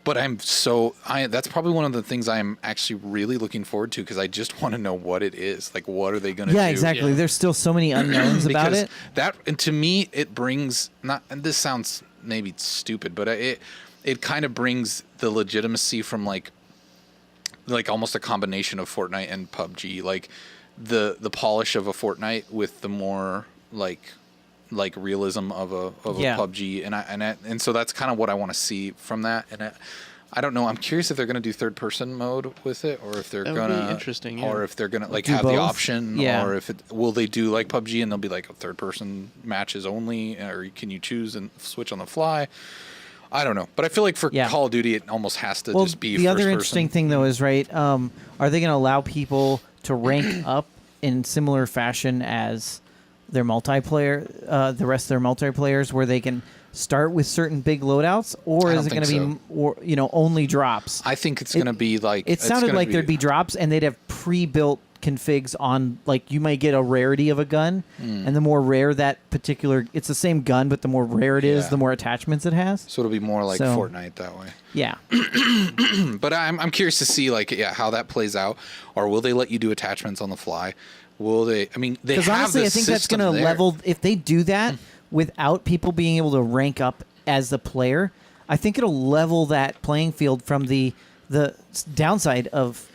S2: But that's probably one of the things I'm actually really looking forward to because I just want to know what it is. Like, what are they going to do?
S4: Yeah, exactly.
S5: Yeah.
S4: There's still so many unknowns about
S2: Because
S4: it.
S2: and to me, it brings and this sounds maybe stupid, but it kind of brings the legitimacy from like almost a combination of Fortnite and PUBG, like the polish of a Fortnite with the more like realism of a
S4: Yeah.
S2: PUBG, and so that's kind of what I want to see from that. And I don't know. I'm curious if they're going to do third person mode with it, or if they're
S5: That would
S2: going
S5: be
S2: to
S5: interesting, yeah.
S2: or if they're going to like
S4: Do
S2: have
S4: both?
S2: the option,
S4: Yeah.
S2: or if will they do like PUBG and they'll be like a third person matches only, or can you choose and switch on the fly? I don't know, but I feel like for
S4: Yeah.
S2: Call of Duty, it almost has to
S4: Well,
S2: just be
S4: the other
S2: first
S4: interesting
S2: person.
S4: thing though is right. Are they going to allow people to rank up in similar fashion as their multiplayer, the rest of their multiplayers, where they can start with certain big loadouts, or
S2: I
S4: is
S2: don't
S4: it going to
S2: think
S4: be only drops?
S2: I think it's going to be like
S4: It sounded like there'd be drops and they'd have pre-built configs on, like, you might get a rarity of a gun, and the more rare that particular, it's the same gun, but the more rare it is, the more attachments it has.
S2: So it'll be more like Fortnite that way.
S4: Yeah.
S2: But I'm curious to see, like, how that plays out. Or will they let you do attachments on the fly? Will they? I mean, they have
S4: honestly,
S2: the
S4: I think that's
S2: system
S4: going to
S2: there.
S4: level. If they do that without people being able to rank up as the player, I think it'll level that playing field from the downside of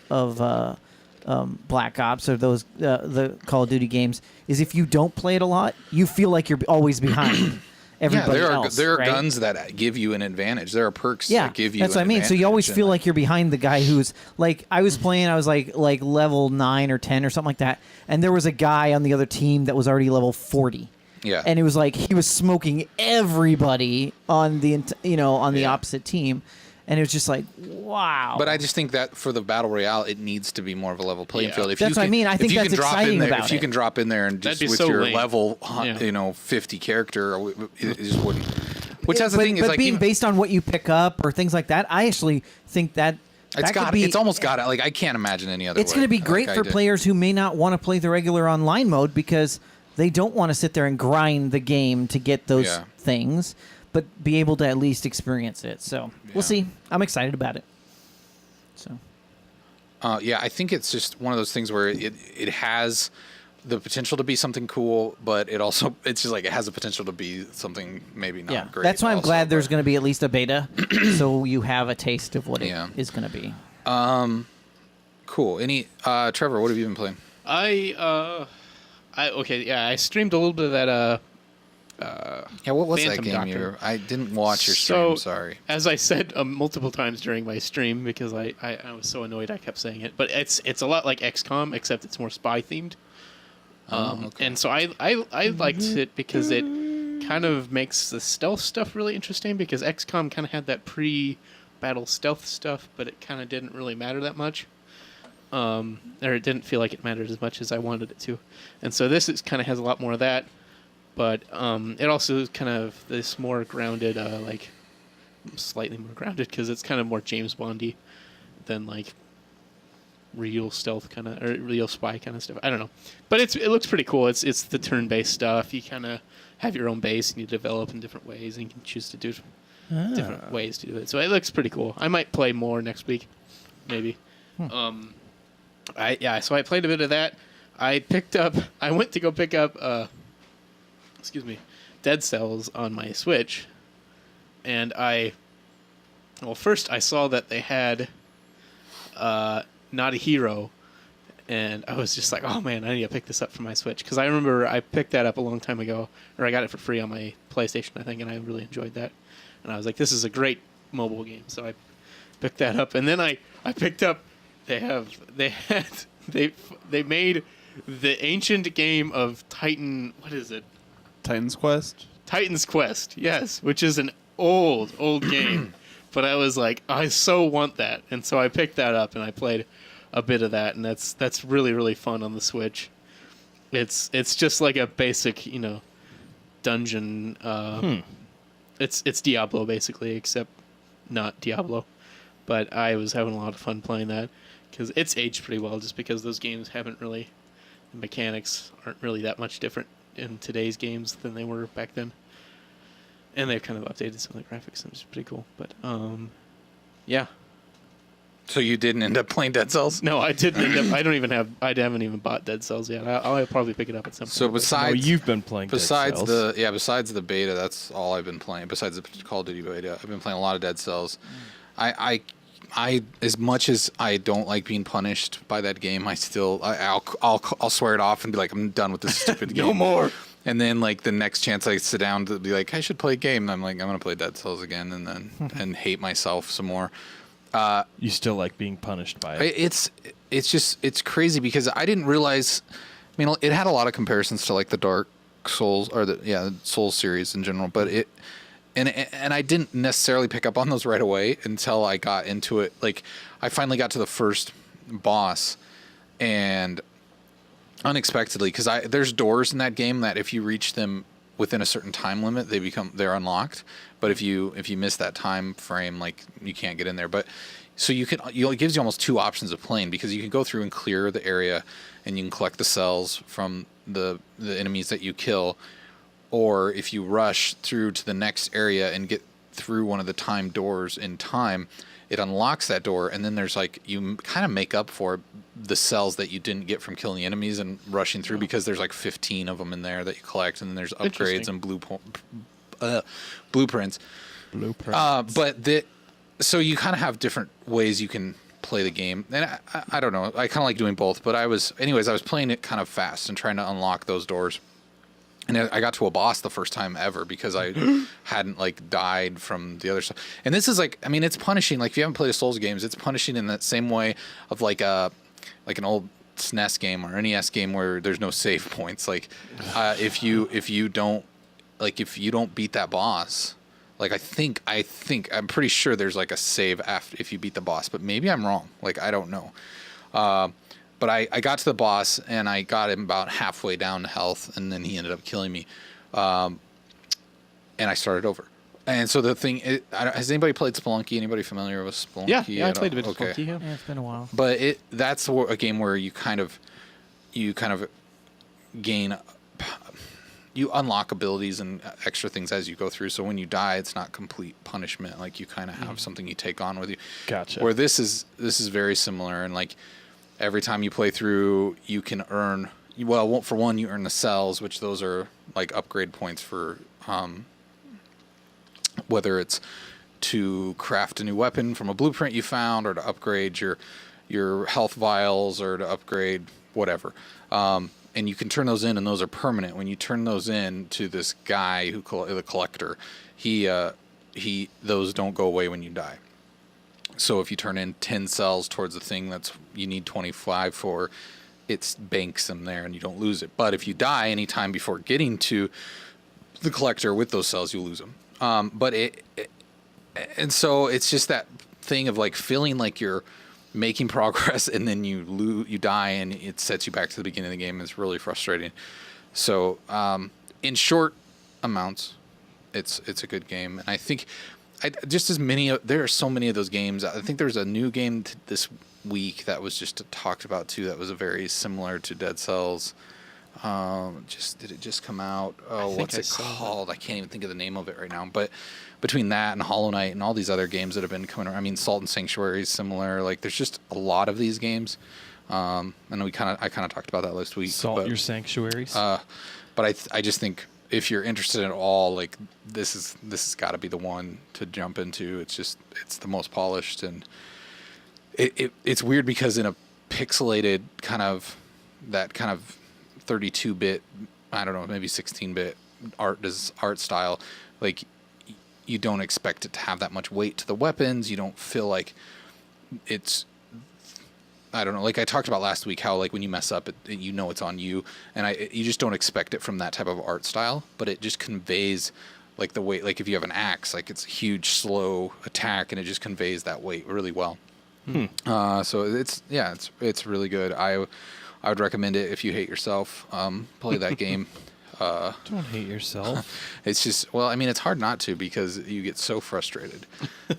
S4: Black Ops or those the Call of Duty games is if you don't play it a lot, you feel like you're always behind everybody else.
S2: There are
S4: right?
S2: guns that give you an advantage. There are perks
S4: Yeah,
S2: that give you.
S4: that's what I mean. So you always feel like you're behind the guy who's like, I was playing, I was like level 9 or 10 or something like that, and there was a guy on the other team that was already level 40.
S2: Yeah,
S4: and it was like he was smoking everybody on the the opposite team, and it was just like, wow.
S2: But I just think that for the battle royale, it needs to be more of a level playing field. If
S4: that's what I mean. I think that's exciting about it.
S2: If you can drop in there and just with your level, 50 character, it just wouldn't. Which has the thing is
S4: but
S2: like
S4: being based on what you pick up or things like that, I actually think that.
S2: It's almost got it. Like, I can't imagine any other.
S4: It's going to be great for players who may not want to play the regular online mode because they don't want to sit there and grind the game to get those things, but be able to at least experience it. So we'll see. I'm excited about it. So,
S2: I think it's just one of those things where it has the potential to be something cool, but it's just like it has the potential to be something maybe not great.
S4: That's why I'm glad there's going to be at least a beta, so you have a taste of what it is going to be.
S2: Cool. Trevor, what have you been playing?
S5: I streamed a little bit of that.
S2: What was
S5: Phantom
S2: that game?
S5: Doctor.
S2: I didn't watch your stream.
S5: So,
S2: sorry.
S5: As I said multiple times during my stream, because I was so annoyed I kept saying it, but it's a lot like XCOM, except it's more spy themed.
S2: Okay.
S5: And so I liked it because it kind of makes the stealth stuff really interesting. Because XCOM kind of had that pre-battle stealth stuff, but it kind of didn't really matter that much. Or it didn't feel like it mattered as much as I wanted it to. And so this kind of has a lot more of that, but it also is kind of this more grounded, slightly more grounded, because it's kind of more James Bondy than like real stealth kind of, or real spy kind of stuff. I don't know, but it looks pretty cool. It's the turn-based stuff. You kind of have your own base and you develop in different ways, and you can choose to do different ways to do it. So it looks pretty cool. I might play more next week, maybe. So I played a bit of that. I went to go pick up Dead Cells on my Switch, and first I saw that they had Not a Hero, and I was just like, oh man, I need to pick this up for my Switch, because I remember I picked that up a long time ago, or I got it for free on my PlayStation, I think, and I really enjoyed that, and I was like, this is a great mobile game, so I picked that up, and then I picked up. They made the ancient game of Titan. What is it?
S1: Titan's Quest.
S5: Titan's Quest, yes, which is an old game. But I was like, I so want that, and so I picked that up and I played a bit of that, and that's really really fun on the Switch. It's just like a basic dungeon. It's Diablo basically, except not Diablo. But I was having a lot of fun playing that. Because it's aged pretty well, just because those games the mechanics aren't really that much different in today's games than they were back then. And they've kind of updated some of the graphics, which is pretty cool. But, yeah.
S2: So you didn't end up playing Dead Cells?
S5: No, I didn't end up. I haven't even bought Dead Cells yet. I'll probably pick it up at some point.
S2: So besides...
S3: you've been playing
S2: besides
S3: Dead Cells.
S2: Besides the beta, that's all I've been playing. Besides the Call of Duty beta, I've been playing a lot of Dead Cells. I as much as I don't like being punished by that game, I'll swear it off and be like, I'm done with this stupid game.
S5: No more.
S2: And then like the next chance I sit down to be like, I should play a game, I'm like, I'm gonna play Dead Cells again, and then and hate myself some more.
S3: You still like being punished by it?
S2: It's crazy because I didn't realize. I mean, it had a lot of comparisons to like the Dark Souls or the Souls series in general, but it. And I didn't necessarily pick up on those right away until I got into it. Like, I finally got to the first boss, and unexpectedly, because there's doors in that game that if you reach them within a certain time limit, they're unlocked. But if you miss that time frame, like, you can't get in there. But So it gives you almost two options of playing, because you can go through and clear the area, and you can collect the cells from the enemies that you kill, or if you rush through to the next area and get through one of the timed doors in time, it unlocks that door, and then there's like, you kind of make up for the cells that you didn't get from killing the enemies and rushing through, because there's like 15 of them in there that you collect, and then there's upgrades and blueprints. So you kind of have different ways you can play the game, and I don't know. I kind of like doing both, but I was playing it kind of fast and trying to unlock those doors. And I got to a boss the first time ever because I hadn't like died from the other stuff. And this is like, I mean, it's punishing. Like if you haven't played a Souls games, it's punishing in that same way of like an old SNES game or NES game where there's no save points. Like if you don't beat that boss, like I'm pretty sure there's like a save after if you beat the boss, but maybe I'm wrong. Like I don't know. But I got to the boss, and I got him about halfway down to health, and then he ended up killing me. And I started over. And so the thing is, has anybody played Spelunky? Anybody familiar with Spelunky?
S1: Yeah, I played a bit of Spelunky. Yeah,
S4: it's been a while.
S2: But that's a game where you kind of gain, you unlock abilities and extra things as you go through. So when you die, it's not complete punishment. Like you kind of have something you take on with you.
S3: Gotcha.
S2: Where this is very similar, and like, every time you play through, you can earn. Well, for one, you earn the cells, which those are like upgrade points for whether it's to craft a new weapon from a blueprint you found, or to upgrade your health vials, or to upgrade whatever. And you can turn those in, and those are permanent. When you turn those in to this guy the collector, those don't go away when you die. So if you turn in 10 cells towards the thing you need 25 for, it banks them there and you don't lose it. But if you die anytime before getting to the collector with those cells, you lose them. And so it's just that thing of like feeling like you're making progress, and then you die, and it sets you back to the beginning of the game. It's really frustrating. So in short amounts, it's a good game, and I think. There are so many of those games. I think there's a new game this week that was just talked about too. That was very similar to Dead Cells. Did it just come out? Oh, what's it called? I can't even think of the name of it right now. But between that and Hollow Knight and all these other games that have been coming around, I mean, Salt and Sanctuary is similar. Like, there's just a lot of these games. I know I kind of talked about that last week.
S3: Your Sanctuaries.
S2: But I just think, if you're interested at all, like this has got to be the one to jump into. It's the most polished, and it's weird because in a pixelated kind of 32-bit, I don't know, maybe 16-bit art style, like you don't expect it to have that much weight to the weapons. You don't feel like it's, I don't know, like I talked about last week, how like when you mess up, it's on you, and you just don't expect it from that type of art style, but it just conveys like the weight. Like if you have an axe, like it's a huge slow attack, and it just conveys that weight really well. So it's really good. I would recommend it if you hate yourself. Play that game.
S3: Don't hate yourself.
S2: It's just, well, I mean, it's hard not to, because you get so frustrated.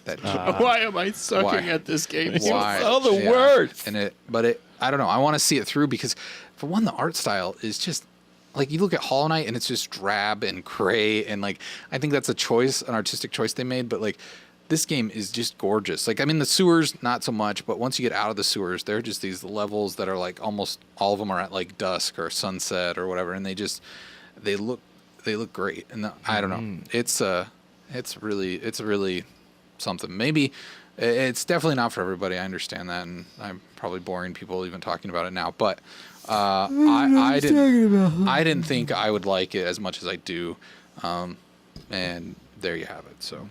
S2: That
S1: why am I sucking at this game?
S2: Why?
S3: Oh, the worst.
S2: I don't know. I want to see it through, because for one, the art style is just like, you look at Hollow Knight and it's just drab and gray, and like I think that's an artistic choice they made, but like this game is just gorgeous. Like, I mean, the sewers not so much, but once you get out of the sewers, they're just these levels that are like almost all of them are at like dusk or sunset or whatever, and they look great. And I don't know. It's really something. Maybe it's definitely not for everybody. I understand that, and I'm probably boring people even talking about it now. But I didn't think I would like it as much as I do, and there you have it. So,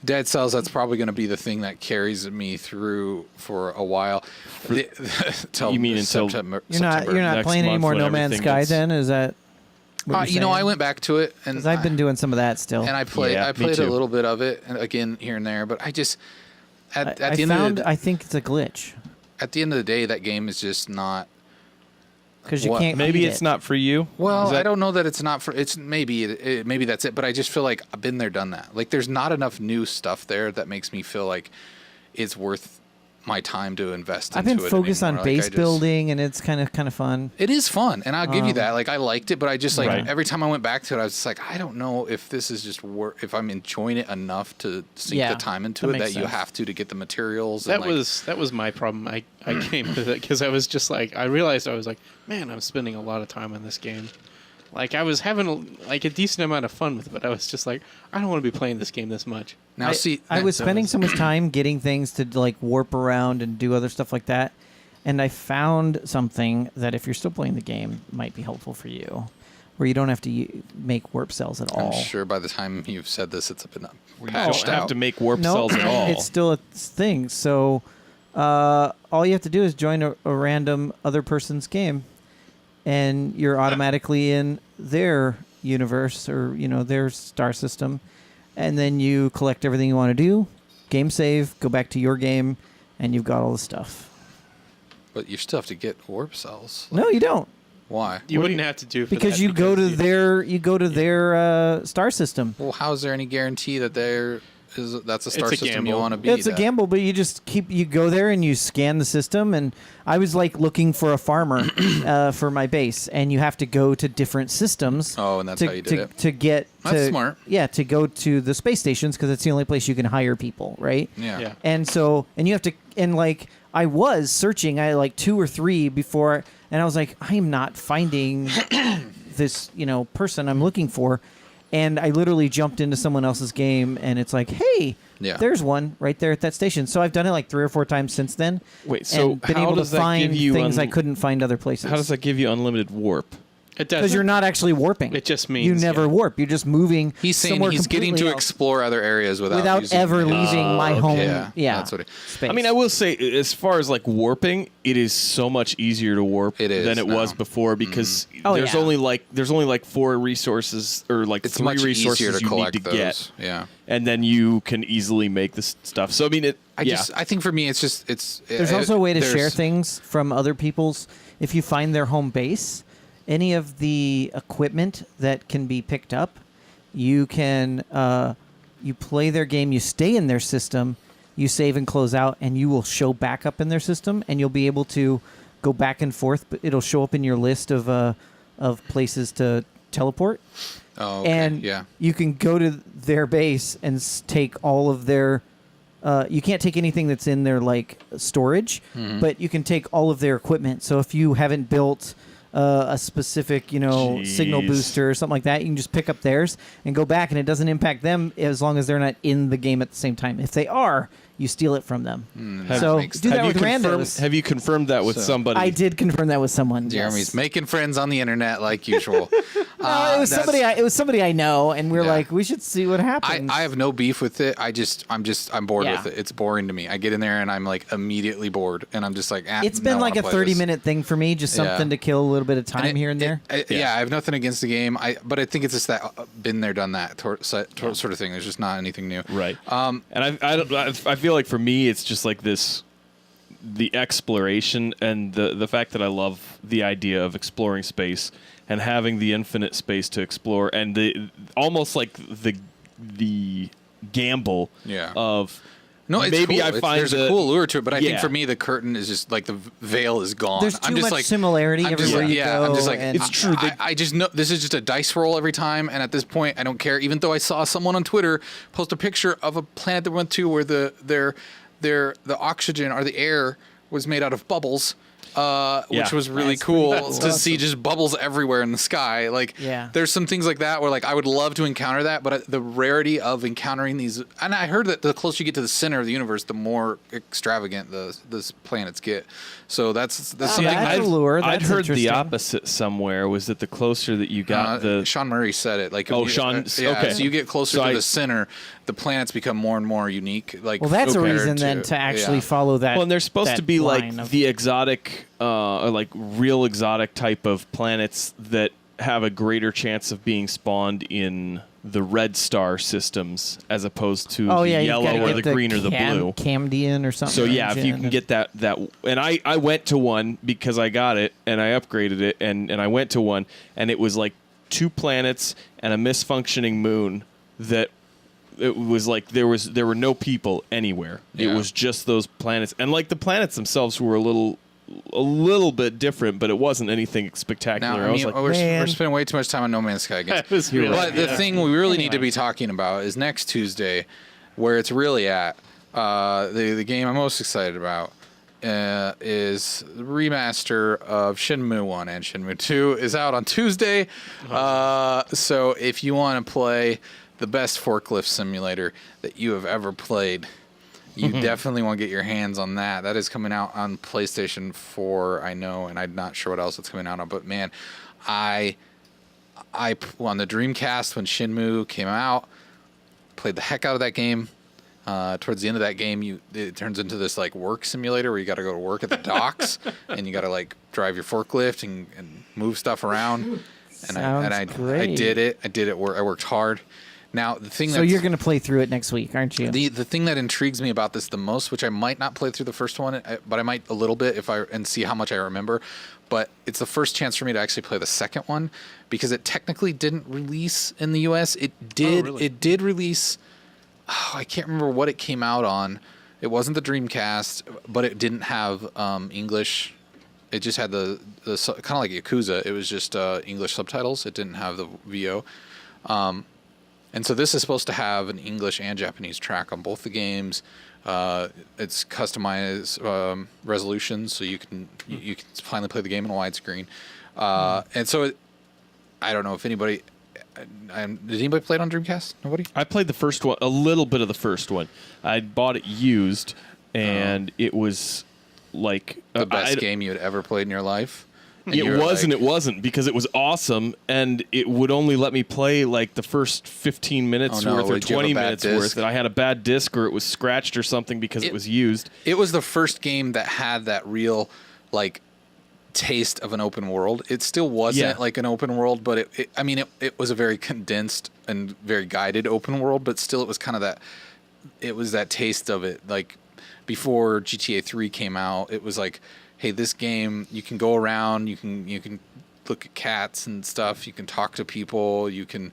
S2: Dead Cells, that's probably going to be the thing that carries me through for a while.
S3: You mean until
S4: September? You're not playing any more No Man's Sky then? Is that?
S2: I went back to it, and
S4: I've been doing some of that still.
S2: And I played a little bit of it, and again here and there. But I just I
S4: think it's a glitch.
S2: At the end of the day, that game is just not.
S4: Because you can't.
S3: Maybe it's not for you.
S2: Well, I don't know that it's not for. It's maybe that's it. But I just feel like I've been there, done that. Like there's not enough new stuff there that makes me feel like it's worth my time to invest into
S4: I've been
S2: it
S4: focused
S2: anymore.
S4: on base building, and it's kind of fun.
S2: It is fun, and I'll give you that. Like, I liked it, but I just like
S3: Right.
S2: every time I went back to it, I was just like, I don't know if this is just if I'm enjoying it enough to sink the time into
S4: that
S2: it that
S4: makes
S2: you
S4: sense.
S2: have to get the materials.
S5: That
S2: and,
S5: was my problem. I came with it because I was just like, I realized I was like, man, I'm spending a lot of time on this game. Like, I was having a decent amount of fun with it, but I was just like, I don't want to be playing this game this much.
S2: now see,
S4: I was spending so much time getting things to like warp around and do other stuff like that, and I found something that if you're still playing the game might be helpful for you, where you don't have to make warp cells at all.
S2: I'm sure by the time you've said this, it's been
S3: You
S2: patched
S3: don't have
S2: out.
S3: to make warp
S4: No,
S3: cells at all.
S4: it's still a thing. So all you have to do is join a random other person's game, and you're automatically in their universe or their star system, and then you collect everything you want to do, game save, go back to your game, and you've got all the stuff.
S2: But you still have to get warp cells.
S4: No, you don't,
S2: Why?
S5: You wouldn't have to do it for
S4: because
S5: that
S4: you go to their star system.
S2: Well, how is there any guarantee that that's a star
S5: It's a
S2: system you
S5: gamble.
S2: want to be?
S4: It's a gamble, but you go there and you scan the system. And I was like looking for a farmer for my base, and you have to go to different systems.
S2: Oh, and that's
S4: to,
S2: how you did
S4: to,
S2: it.
S4: to get
S2: That's
S4: to,
S2: smart.
S4: Yeah, to go to the space stations because it's the only place you can hire people, right?
S2: Yeah.
S5: Yeah.
S4: And so, and you have to, and like I was searching, I had like 2 or 3 before, and I was like, I am not finding this, person I'm looking for. And I literally jumped into someone else's game, and it's like, hey,
S2: Yeah.
S4: there's one right there at that station. So I've done it like 3 or 4 times since then.
S3: Wait, so
S4: and been
S3: how
S4: able
S3: does
S4: to
S3: that
S4: find
S3: give you
S4: things I couldn't find other places.
S3: How does that give you unlimited warp?
S5: It does.
S4: Because you're not actually warping.
S5: It just means
S4: you never
S5: yeah.
S4: warp. You're just moving.
S2: He's saying
S4: somewhere
S2: he's getting to
S4: completely else
S2: explore other areas without using
S4: ever
S2: his-
S4: leaving my
S2: okay.
S4: home.
S2: Yeah, that's what
S4: space.
S3: I mean, I will say, as far as like warping, it is so much easier to warp
S2: It is
S3: than it was
S2: now.
S3: before because
S4: Oh,
S3: there's
S4: yeah.
S3: only like 4 resources or like
S2: It's
S3: 3
S2: much
S3: resources
S2: easier to
S3: you
S2: collect
S3: need to
S2: those.
S3: get,
S2: Yeah.
S3: and then you can easily make this stuff. So I mean,
S2: I think for me, it's
S4: There's also a way to share
S2: there's-
S4: things from other people's. If you find their home base, any of the equipment that can be picked up, you can you play their game, you stay in their system, you save and close out, and you will show back up in their system, and you'll be able to go back and forth. But it'll show up in your list of places to teleport.
S2: Oh, okay.
S4: And
S2: yeah.
S4: you can go to their base and take all of their. You can't take anything that's in their like storage,
S2: Mm-hmm.
S4: but you can take all of their equipment. So if you haven't built a specific, signal
S3: Jeez.
S4: booster or something like that, you can just pick up theirs and go back, and it doesn't impact them as long as they're not in the game at the same time. If they are, you steal it from them. So
S2: makes
S4: do that with
S3: confirmed,
S4: randos.
S3: have you confirmed that with
S2: So-
S3: somebody?
S4: I did confirm that with someone.
S2: Jeremy's
S4: yes.
S2: making friends on the internet like usual.
S4: No, it was somebody I know, and we're
S2: Yeah.
S4: like, we should see what happens.
S2: I have no beef with it. I'm bored
S4: Yeah.
S2: with it. It's boring to me. I get in there and I'm like immediately bored, and I'm just like,
S4: It's been like a 30-minute thing for me, just something
S2: Yeah.
S4: to kill a little bit of time here and there.
S2: Yeah, I have nothing against the game. But I think it's just that been there, done that sort of thing. There's just not anything new.
S3: Right. And I feel like for me, it's just like the exploration and the fact that I love the idea of exploring space and having the infinite space to explore and the almost like the gamble
S2: Yeah.
S3: of
S2: No, it's
S3: maybe
S2: cool.
S3: I find
S2: there's a cool allure to it, but I think
S3: Yeah.
S2: for me the curtain is just like the veil is gone.
S4: There's
S2: I'm
S4: too
S2: just
S4: much
S2: like,
S4: similarity
S2: I'm just
S4: everywhere
S2: like,
S4: you
S2: yeah,
S4: go.
S2: I'm just like
S4: and-
S3: It's true.
S2: I just know this is just a dice roll every time, and at this point, I don't care. Even though I saw someone on Twitter post a picture of a planet they went to where the oxygen or the air was made out of bubbles.
S3: Yeah.
S2: Which was really
S4: That's pretty
S2: cool
S4: cool.
S2: to see just bubbles everywhere in the sky. Like,
S4: Yeah.
S2: there's some things like that where like I would love to encounter that, but the rarity of encountering these, and I heard that the closer you get to the center of the universe, the more extravagant the planets get. So that's something.
S4: that's a lure.
S3: I'd
S4: That's
S3: heard
S4: interesting.
S3: the opposite somewhere was that the closer that you got
S2: Sean Murray said it. Like,
S3: Oh,
S2: if you-
S3: Sean-
S2: yeah,
S3: okay.
S2: So you get closer
S3: So
S2: to
S3: I-
S2: the center, the planets become more and more unique. Like,
S4: Well, that's a
S2: compared
S4: reason then to actually
S2: yeah.
S4: follow that.
S3: well, and they're supposed
S4: that
S3: to be like
S4: line of-
S3: the exotic, or like real exotic type of planets that have a greater chance of being spawned in the red star systems as opposed to
S4: oh
S3: the
S4: yeah,
S3: yellow
S4: you've gotta
S3: or
S4: get
S3: the green or the blue.
S4: Camdian or something.
S3: So yeah, if you can
S4: engine.
S3: get that, and I went to one because I got it and I upgraded it and I went to one and it was like 2 planets and a misfunctioning moon that it was like there were no people anywhere.
S2: Yeah.
S3: It was just those planets, and like the planets themselves were a little bit different, but it wasn't anything spectacular.
S2: Now,
S3: I was like,
S2: we're
S3: man,
S2: spending way too much time on No Man's Sky again.
S1: Really,
S2: But the thing we really need to be talking about is next Tuesday, where it's really at. The game I'm most excited about is the remaster of Shenmue 1 and Shenmue 2 is out on Tuesday. So if you want to play the best forklift simulator that you have ever played, you definitely want to get your hands on that. That is coming out on PlayStation 4, I know, and I'm not sure what else it's coming out on. But man, I on the Dreamcast when Shenmue came out, played the heck out of that game. Towards the end of that game, it turns into this like work simulator where you got to go to work at the docks and you got to like drive your forklift and move stuff around. I did it. I worked hard. Now the thing.
S4: So you're going to play through it next week, aren't you?
S2: The thing that intrigues me about this the most, which I might not play through the first one, but I might a little bit and see how much I remember. But it's the first chance for me to actually play the second one because it technically didn't release in the U.S. It did.
S5: Oh, really?
S2: It did release. Oh, I can't remember what it came out on. It wasn't the Dreamcast, but it didn't have English. It just had the kind of like Yakuza. It was just English subtitles. It didn't have the VO. And so this is supposed to have an English and Japanese track on both the games. It's customized resolutions, so you can finally play the game in widescreen. And so I don't know if anybody. Did anybody play it on Dreamcast? Nobody?
S3: I played the first one, a little bit of the first one. I bought it used, and it was like
S2: The best game you had ever played in your life? And you
S3: It
S2: were
S3: was and
S2: like-
S3: it wasn't because it was awesome, and it would only let me play like the first 15 minutes
S2: Oh, no.
S3: worth or
S2: Did you have a
S3: 20
S2: bad
S3: minutes
S2: disc?
S3: worth. And I had a bad disc or it was scratched or something because it was used.
S2: It was the first game that had that real, like, taste of an open world. It still wasn't like an open world, but it was a very condensed and very guided open world, but still it was kind of that, it was that taste of it. Like before GTA 3 came out, it was like, hey, this game, you can go around, you can look at cats and stuff, you can talk to people, you can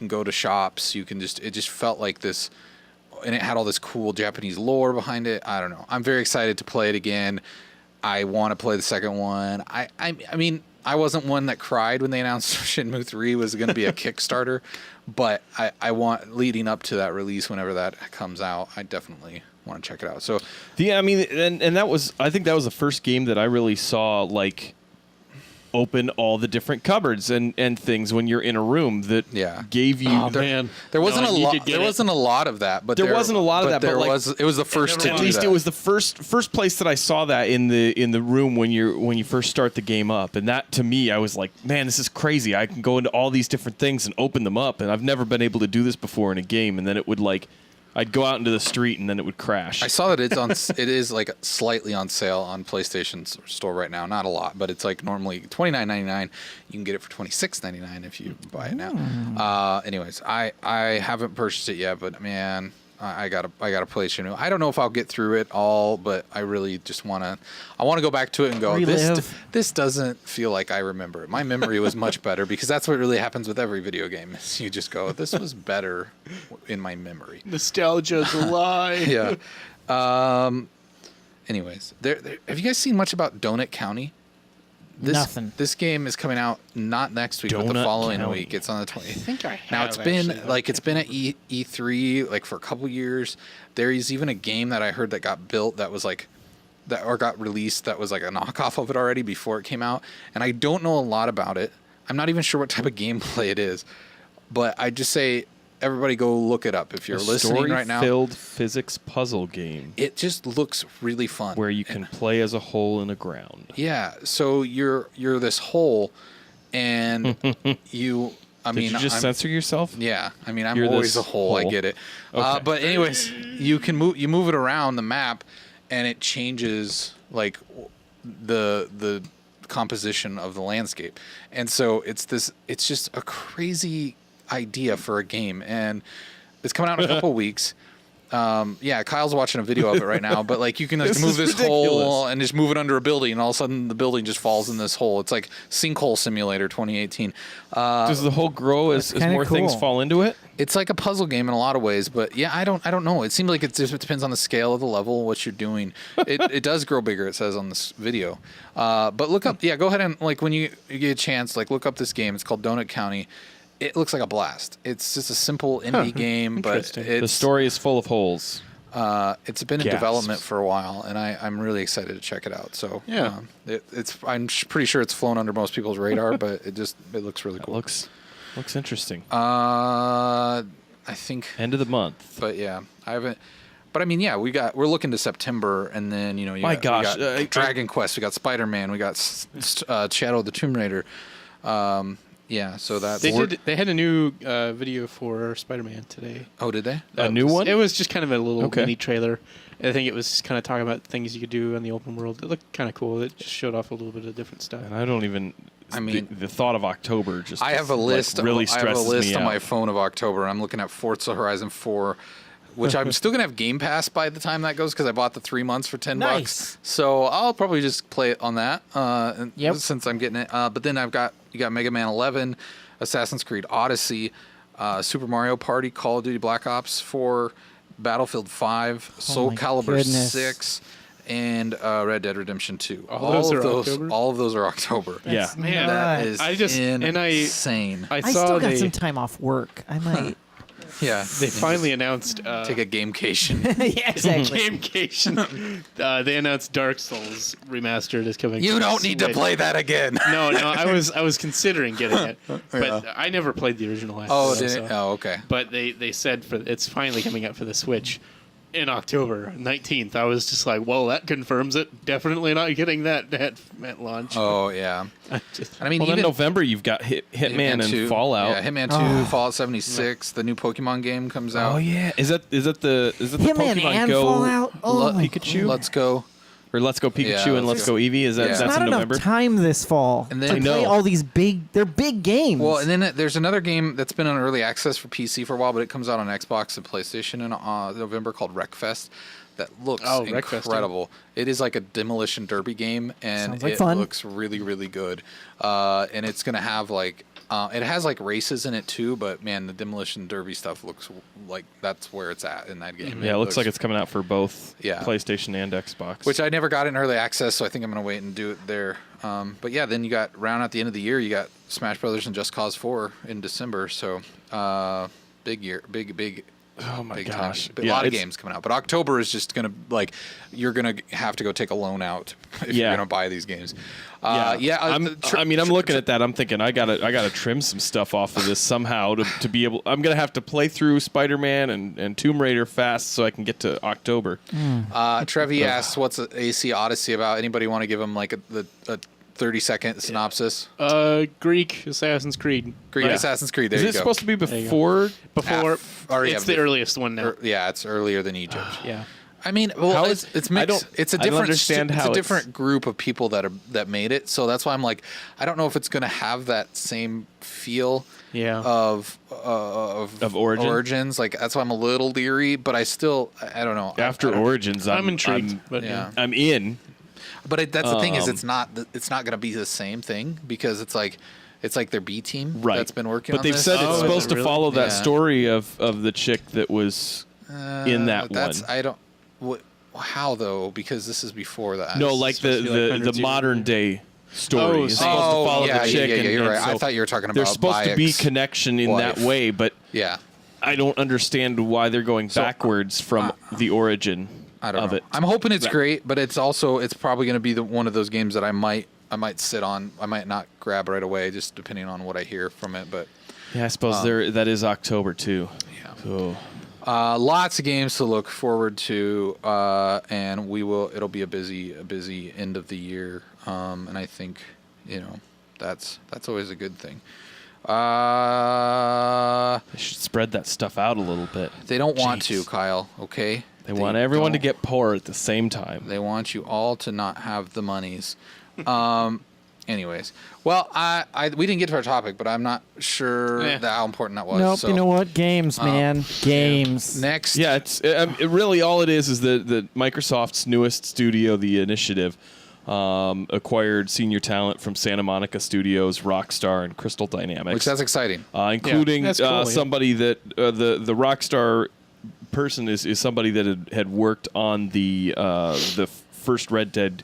S2: go to shops, it just felt like this, and it had all this cool Japanese lore behind it. I don't know. I'm very excited to play it again. I want to play the second one. I mean, I wasn't one that cried when they announced Shenmue 3 was going to be a Kickstarter, but I want, leading up to that release, whenever that comes out, I definitely want to check it out. So
S3: Yeah, I mean, and that was, I think that was the first game that I really saw like open all the different cupboards and things when you're in a room that gave you.
S5: Oh, man.
S2: there wasn't
S5: No, I
S2: a
S5: need
S2: lot.
S5: to get
S2: There
S5: it.
S2: wasn't a lot of that, but
S3: There wasn't a lot of that, but
S2: there
S3: like,
S2: was. It was the first to
S3: At
S2: do
S3: least
S2: that.
S3: it was the first place that I saw that in the room when you first start the game up, and that to me I was like, man, this is crazy. I can go into all these different things and open them up, and I've never been able to do this before in a game. And then it would like, I'd go out into the street and then it would crash.
S2: I saw that it's on. It is like slightly on sale on PlayStation Store right now. Not a lot, but it's like normally $29.99. You can get it for $26.99 if you buy it now. Anyways, I haven't purchased it yet, but man, I gotta play Shenmue. I don't know if I'll get through it all, but I really just wanna. I want to go back to it and go. This doesn't feel like I remember it. My memory was much better because that's what really happens with every video game. Is you just go, this was better in my memory.
S5: Nostalgia's a lie.
S2: Yeah. Anyways, have you guys seen much about Donut County?
S4: Nothing.
S2: This game is coming out not next week, but the
S3: Donut
S2: following
S3: County.
S2: week. It's on the 20th.
S5: I think I have.
S2: Now it's been at E3 like for a couple years. There is even a game that I heard that got built that was like that or got released that was like a knockoff of it already before it came out. And I don't know a lot about it. I'm not even sure what type of gameplay it is. But I just say everybody go look it up if you're listening right now.
S3: Story-filled physics puzzle game
S2: It just looks really fun.
S3: where you can play as a hole in the ground.
S2: Yeah, so you're this hole, and you. I mean,
S3: Did you just
S2: I'm-
S3: censor yourself?
S2: Yeah, I mean, I'm
S3: You're
S2: always
S3: this
S2: a hole. I
S3: hole.
S2: get it.
S3: Okay.
S2: But anyways, you move it around the map, and it changes like the composition of the landscape, and so it's just a crazy idea for a game, and it's coming out in a couple weeks. Yeah, Kyle's watching a video of it right now, but like you can like
S3: This
S2: move
S3: is
S2: this
S3: ridiculous.
S2: hole and just move it under a building, and all of a sudden the building just falls in this hole. It's like Sinkhole Simulator 2018.
S3: Does the hole grow as
S4: kinda
S3: more things
S4: cool.
S3: fall into it?
S2: It's like a puzzle game in a lot of ways, but yeah, I don't know. It seems like it depends on the scale of the level, what you're doing. It does grow bigger, it says on this video. But look up, go ahead and like when you get a chance, like look up this game. It's called Donut County. It looks like a blast. It's just a simple indie game, but
S5: Interesting.
S2: it's
S3: The story is full of holes.
S2: it's been in
S3: Gasps.
S2: development for a while, and I'm really excited to check it out. So
S5: Yeah.
S2: I'm pretty sure it's flown under most people's radar, but it looks really
S3: It
S2: cool.
S3: looks interesting.
S2: I think,
S3: End of the month.
S2: but yeah, I haven't. But I mean, yeah, we're looking to September, and then you
S3: My
S2: got,
S3: gosh,
S2: we got Dragon Quest, we got Spider-Man, we got Shadow of the Tomb Raider. Yeah, so that's
S5: They had a new video for Spider-Man today.
S2: Oh, did they?
S3: A new one?
S5: It was just kind of a little
S3: Okay.
S5: mini trailer. I think it was kind of talking about things you could do in the open world. It looked kind of cool. It just showed off a little bit of different stuff.
S3: And I don't even.
S2: I mean,
S3: the thought of October just.
S2: I have a list.
S3: Really
S2: I have a
S3: stresses
S2: list
S3: me
S2: on
S3: out.
S2: my phone of October. I'm looking at Forza Horizon 4, which I'm still gonna have Game Pass by the time that goes because I bought the 3 months for $10.
S4: Nice.
S2: So I'll probably just play it on that.
S4: Yep.
S2: Since I'm getting it. But then you got Mega Man 11, Assassin's Creed Odyssey, Super Mario Party, Call of Duty Black Ops 4, Battlefield 5, Soul
S4: my
S2: Calibur
S4: goodness.
S2: 6. And Red Dead Redemption 2.
S5: All those are October?
S2: All of those are October.
S3: Yeah.
S5: Man,
S2: That is
S5: I just- and I-
S2: insane.
S5: I
S4: I
S5: saw
S4: still got
S5: they
S4: some time off work. I might.
S2: Yeah,
S5: they finally announced
S2: take a gamecation.
S4: Yeah, exactly.
S5: Gamecation. They announced Dark Souls Remastered is coming.
S2: You
S5: to
S2: don't need to
S5: Switch.
S2: play that again.
S5: No, I was considering getting it, but I never played the original.
S2: Oh,
S5: actually,
S2: did
S5: so-
S2: it? Oh, okay.
S5: But they said it's finally coming out for the Switch in October 19th. I was just like, well, that confirms it. Definitely not getting that at launch.
S2: Oh, yeah.
S5: Just-
S2: I mean,
S3: Well, then
S2: even
S3: November you've got Hitman and
S2: 2,
S3: Fallout.
S2: Yeah, Hitman 2,
S4: Oh.
S2: Fallout 76, the new Pokemon game comes out.
S3: Oh yeah, is that the
S4: Hitman
S3: Pokemon
S4: and
S3: Go
S4: Fallout. Oh my
S3: Pikachu
S2: Let's go.
S3: or Let's Go Pikachu
S2: Yeah,
S3: and
S2: Let's
S3: Let's Go Eevee? Is that
S2: Yeah.
S4: There's
S3: that's
S4: not
S3: in
S4: enough
S3: November?
S4: time this fall
S2: And then-
S4: to
S2: I
S4: play
S3: know.
S4: all these they're big games.
S2: Well, and then there's another game that's been on early access for PC for a while, but it comes out on Xbox and PlayStation in November called Wreckfest. That looks
S5: Wreckfest, yeah.
S2: incredible. It is like a demolition derby game, and
S4: Sounds like
S2: it
S4: fun.
S2: looks really, really good. And it's gonna have like it has like races in it too, but man, the demolition derby stuff looks like that's where it's at in that game.
S3: Yeah, it looks like it's coming out for both
S2: Yeah.
S3: PlayStation and Xbox.
S2: Which I never got in early access, so I think I'm gonna wait and do it there. But yeah, then you got round at the end of the year, you got Smash Brothers and Just Cause 4 in December. So big year, big.
S3: Oh my
S2: big
S3: gosh.
S2: time. A
S3: Yeah,
S2: lot of
S3: it's-
S2: games coming out, but October is just gonna you're gonna have to go take a loan out if
S3: Yeah.
S2: you're gonna buy these games.
S3: I'm looking at that. I'm thinking I gotta trim some stuff off of this somehow to be able. I'm gonna have to play through Spider-Man and Tomb Raider fast so I can get to October.
S2: Trevi asks, "What's AC Odyssey about?" Anybody want to give him like a 30-second synopsis?
S5: Greek Assassin's Creed.
S2: Great
S3: Yeah.
S2: Assassin's Creed. There
S3: Is
S2: you
S3: it
S2: go.
S3: supposed to be
S5: you go.
S3: before?
S5: Before
S2: Already
S5: it's
S2: have
S5: the
S2: the-
S5: earliest one now.
S2: Yeah, it's earlier than Egypt.
S5: Yeah.
S2: I mean, well,
S3: How
S2: it's
S3: is-
S2: mixed.
S3: I don't-
S2: It's a
S3: I don't
S2: different.
S3: understand
S2: it's
S3: how
S2: a
S3: it's-
S2: different group of people that made it. So that's why I'm like, I don't know if it's going to have that same feel
S5: Yeah.
S2: of
S3: Origin?
S2: Origins. Like that's why I'm a little leery, but I don't know.
S3: After
S2: I don't-
S3: Origins,
S5: I'm intrigued, but
S2: yeah.
S3: I'm in.
S2: But that's the thing is,
S3: Um,
S2: it's not going to be the same thing because it's like their B team
S3: Right.
S2: that's been working.
S3: But
S2: on
S3: they've
S2: this.
S3: said
S5: Oh,
S3: it's
S5: is
S3: supposed
S5: it
S3: to
S5: really?
S3: follow that
S2: Yeah.
S3: story of the chick that was in that
S2: that's,
S3: one.
S2: I don't. How though? Because this is before that.
S3: No, like
S5: supposed to be like
S3: the
S5: hundreds of
S3: modern
S5: years.
S3: day story.
S5: Oh,
S3: It's
S5: so-
S3: supposed to follow
S2: yeah,
S3: the chick.
S2: yeah,
S3: and,
S2: you're
S3: and
S2: right. I
S3: so
S2: thought you were talking
S3: there's
S2: about
S3: supposed to be
S2: Bayek's
S3: connection in that
S2: wife.
S3: way, but
S2: Yeah.
S3: I don't understand why they're going backwards from the origin
S2: I don't
S3: of
S2: know.
S3: it.
S2: I'm hoping it's great, but it's probably going to be one of those games that I might sit on. I might not grab right away, just depending on what I hear from it. But
S3: Yeah, I suppose that is October too.
S2: yeah,
S3: Oh.
S2: lots of games to look forward to, and it'll be a busy end of the year. And I think that's always a good thing.
S3: They should spread that stuff out a little bit.
S2: They don't want to,
S3: Jeez.
S2: Kyle. Okay.
S3: They want everyone to
S2: don't.
S3: get poor at the same time.
S2: They want you all to not have the monies. Anyways, well, we didn't get to our topic, but I'm not sure how important that was.
S4: Nope.
S2: So.
S4: You know what? Games, man. Games.
S2: Next.
S3: Yeah, it's really all it is the Microsoft's newest studio, The Initiative, acquired senior talent from Santa Monica Studios, Rockstar, and Crystal Dynamics.
S2: Which that's exciting.
S3: Including
S5: that's cool,
S3: somebody that the Rockstar person is somebody that had worked on the first Red Dead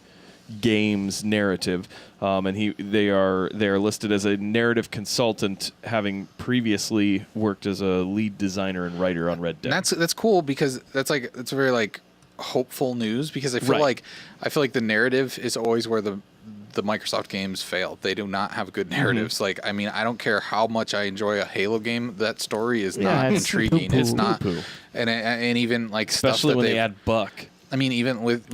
S3: games narrative, and they are listed as a narrative consultant, having previously worked as a lead designer and writer on Red Dead.
S2: And that's cool because that's very like hopeful news, because I feel like the narrative is always where the Microsoft games fail. They do not have good narratives. Like, I mean, I don't care how much I enjoy a Halo game, that story is not
S4: it's
S2: intriguing.
S4: poo-poo.
S2: It's not,
S3: Poo-poo.
S2: and even like
S3: Especially
S2: stuff
S3: when
S2: that
S3: they add Buck.
S2: I mean, even with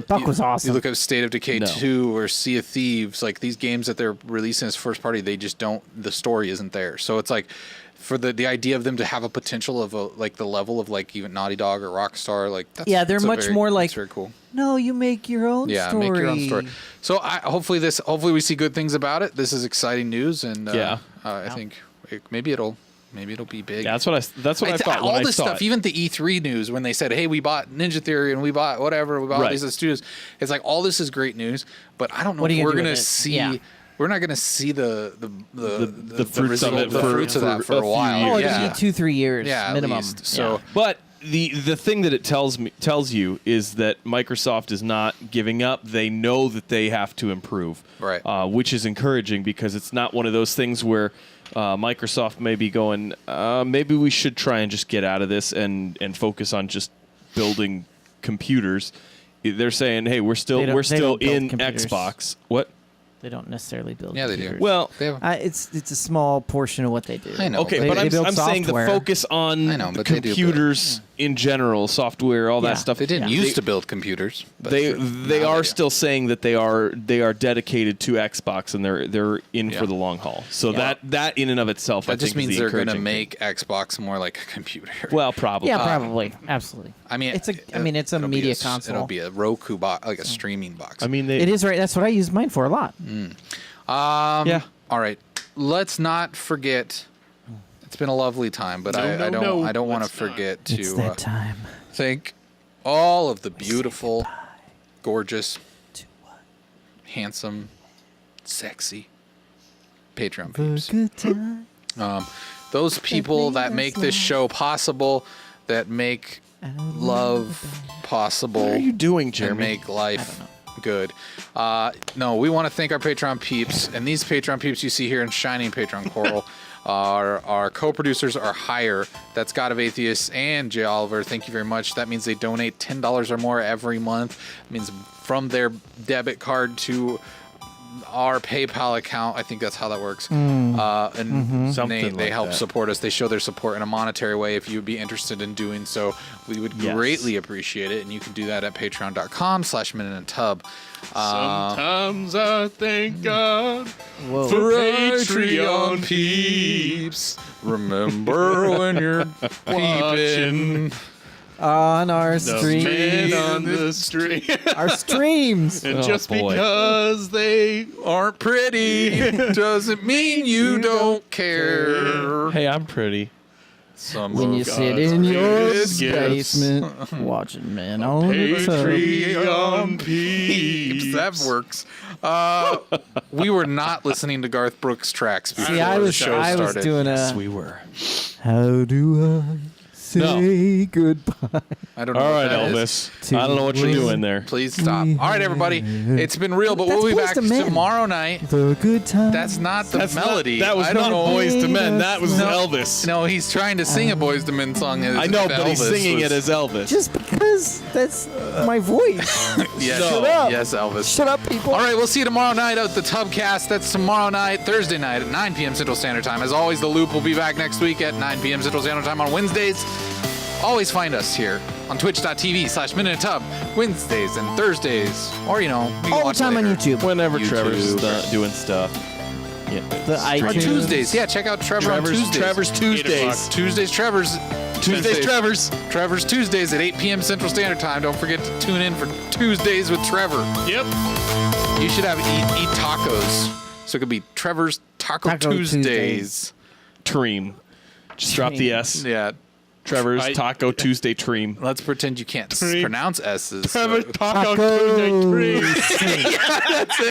S4: Buck was awesome.
S2: You look at State of Decay
S3: No.
S2: 2 or Sea of Thieves, like these games that they're releasing as first party, they just don't. The story isn't there. So it's like, for the idea of them to have a potential of the level of like even Naughty Dog or Rockstar, like that's,
S4: they're much more like,
S2: that's very cool.
S4: No, you make your own story.
S2: Make your own story. So hopefully we see good things about it. This is exciting news, and I think maybe it'll be big.
S3: Yeah, that's what I thought.
S2: All
S3: when
S2: this
S3: I saw
S2: stuff,
S3: it.
S2: even the E3 news, when they said, "Hey, we bought Ninja Theory and we bought whatever, we bought all these other studios," it's like all this is great news, but I don't know
S4: What are
S2: if
S4: you
S2: we're
S4: gonna do
S2: gonna
S4: with it?
S2: see.
S4: Yeah.
S2: We're not gonna see the
S3: fruits of it for
S2: that for
S3: a
S2: a
S3: few
S2: while.
S4: Oh,
S3: years.
S4: it'll be 2-3 years
S2: at
S4: minimum.
S2: least. So.
S3: But the thing that it tells you is that Microsoft is not giving up. They know that they have to improve,
S2: Right.
S3: Which is encouraging, because it's not one of those things where Microsoft may be going, maybe we should try and just get out of this and focus on just building computers. They're saying, hey, we're still
S4: They don't build
S3: in
S4: computers.
S3: Xbox. What?
S4: They don't necessarily build.
S2: Yeah, they do.
S4: computers.
S3: Well,
S2: They have,
S4: It's a small portion of what they do.
S2: I know.
S3: okay,
S4: They-
S3: but
S4: they
S3: I'm
S4: build
S3: saying the
S4: software.
S3: focus on
S2: I know, but they do build-
S3: computers in general, software, all
S4: Yeah.
S3: that stuff.
S2: they didn't
S4: Yeah.
S2: used to build computers. But
S3: They
S2: now
S3: are
S2: do.
S3: still saying that they are dedicated to Xbox, and they're in
S2: Yeah.
S3: for the long haul. So
S2: Yeah.
S3: that in and of itself, I
S2: That just
S3: think, is
S2: means
S3: the
S2: they're going to
S3: encouraging thing.
S2: make Xbox more like a computer.
S3: Well, probably.
S4: Yeah, probably, absolutely.
S2: I mean,
S4: it's a
S2: it'll
S4: media
S2: be
S4: console.
S2: It'll be a Roku box, like a streaming box.
S3: I mean,
S4: It is right. That's what I use mine for a lot.
S3: yeah.
S2: All right, let's not forget. It's been a lovely time, but I don't want to
S5: let's not.
S2: forget
S4: It's
S2: to
S4: that time.
S2: thank all of the beautiful, gorgeous, handsome, sexy Patreon
S4: The
S2: peeps.
S4: good time.
S2: Those people that make this show possible, that make love possible.
S3: What are you doing,
S2: and
S3: Jeremy?
S2: make life good. No, we want to thank our Patreon peeps, and these Patreon peeps you see here in shining Patreon coral our co-producers are higher. That's God of Atheists and Jay Oliver. Thank you very much. That means they donate $10 or more every month. It means from their debit card to our PayPal account. I think that's how that works. And
S3: Something
S2: they
S3: like
S2: help
S3: that.
S2: support us. They show their support in a monetary way. If you would be interested in doing so, we would
S3: Yes.
S2: greatly appreciate it. And you can do that at patreon.com/minute-and-tub.
S5: Sometimes I thank God
S4: Whoa.
S5: for Patreon peeps.
S2: Remember when you're peeping.
S4: On our
S5: The
S4: stream.
S5: man on the street.
S4: Our streams.
S5: And
S3: Oh,
S5: just
S3: boy.
S5: because they
S2: Aren't pretty doesn't mean you don't care.
S3: Hey, I'm pretty.
S2: Some
S4: When you
S2: of
S4: sit
S5: God's
S4: in your
S5: greatest gifts.
S4: basement watching men on the tub.
S5: Patreon
S2: peeps,
S5: peeps.
S2: that works. We were not listening to Garth Brooks tracks before
S4: See, I
S2: the
S4: was
S2: show
S4: I was
S2: started.
S4: doing a.
S3: We were.
S4: How do I say goodbye?
S2: I don't know.
S3: All
S2: what
S3: right,
S2: that is.
S3: Elvis. I don't know what you're doing there.
S2: Please stop. All right, everybody. It's been real, but
S4: That's
S2: we'll be
S4: Boyz
S2: back
S4: II Men.
S2: tomorrow night.
S4: The good time.
S2: That's not the
S3: That's
S2: melody.
S3: That was
S2: I
S3: not
S2: don't know.
S3: Boys to Men. That was
S2: No.
S3: Elvis.
S2: No, he's trying to sing a Boyz II Men song. As
S3: I know,
S2: if
S3: but he's
S2: Elvis
S3: singing
S2: was-
S3: it as Elvis.
S4: just because that's my voice.
S2: Yes,
S3: No.
S4: Shut up.
S2: Yes, Elvis.
S4: Shut up, people.
S2: All right, we'll see you tomorrow night at the Tubcast. That's tomorrow night, Thursday night at 9 p.m. Central Standard Time. As always, The Loop will be back next week at 9 p.m. Central Standard Time on Wednesdays. Always find us here on twitch.tv/Minute-and-Tub Wednesdays and Thursdays. Or, you know, you can
S4: All the
S2: watch
S4: time
S2: later.
S4: on YouTube.
S3: Whenever
S2: YouTube.
S3: Trevor's doing stuff. Yeah.
S4: The
S2: Or
S4: iTunes.
S2: Tuesdays. Yeah, check out Trevor on Tuesdays.
S3: Trevor's Tuesdays.
S2: Tuesdays, Trevor's.
S3: Tuesdays, Trevor's.
S2: Trevor's Tuesdays at 8 p.m. Central Standard Time. Don't forget to tune in for Tuesdays with Trevor.
S5: Yep.
S2: You should have eat tacos. So it could be Trevor's Taco Tuesdays.
S3: Treem. Just drop the S.
S2: Yeah.
S3: Trevor's Taco Tuesday Treem.
S2: Let's pretend you can't pronounce S's.
S5: Trevor's
S2: so-
S5: Taco
S4: Taco
S5: Tuesday Tree.
S2: Yeah, that's it.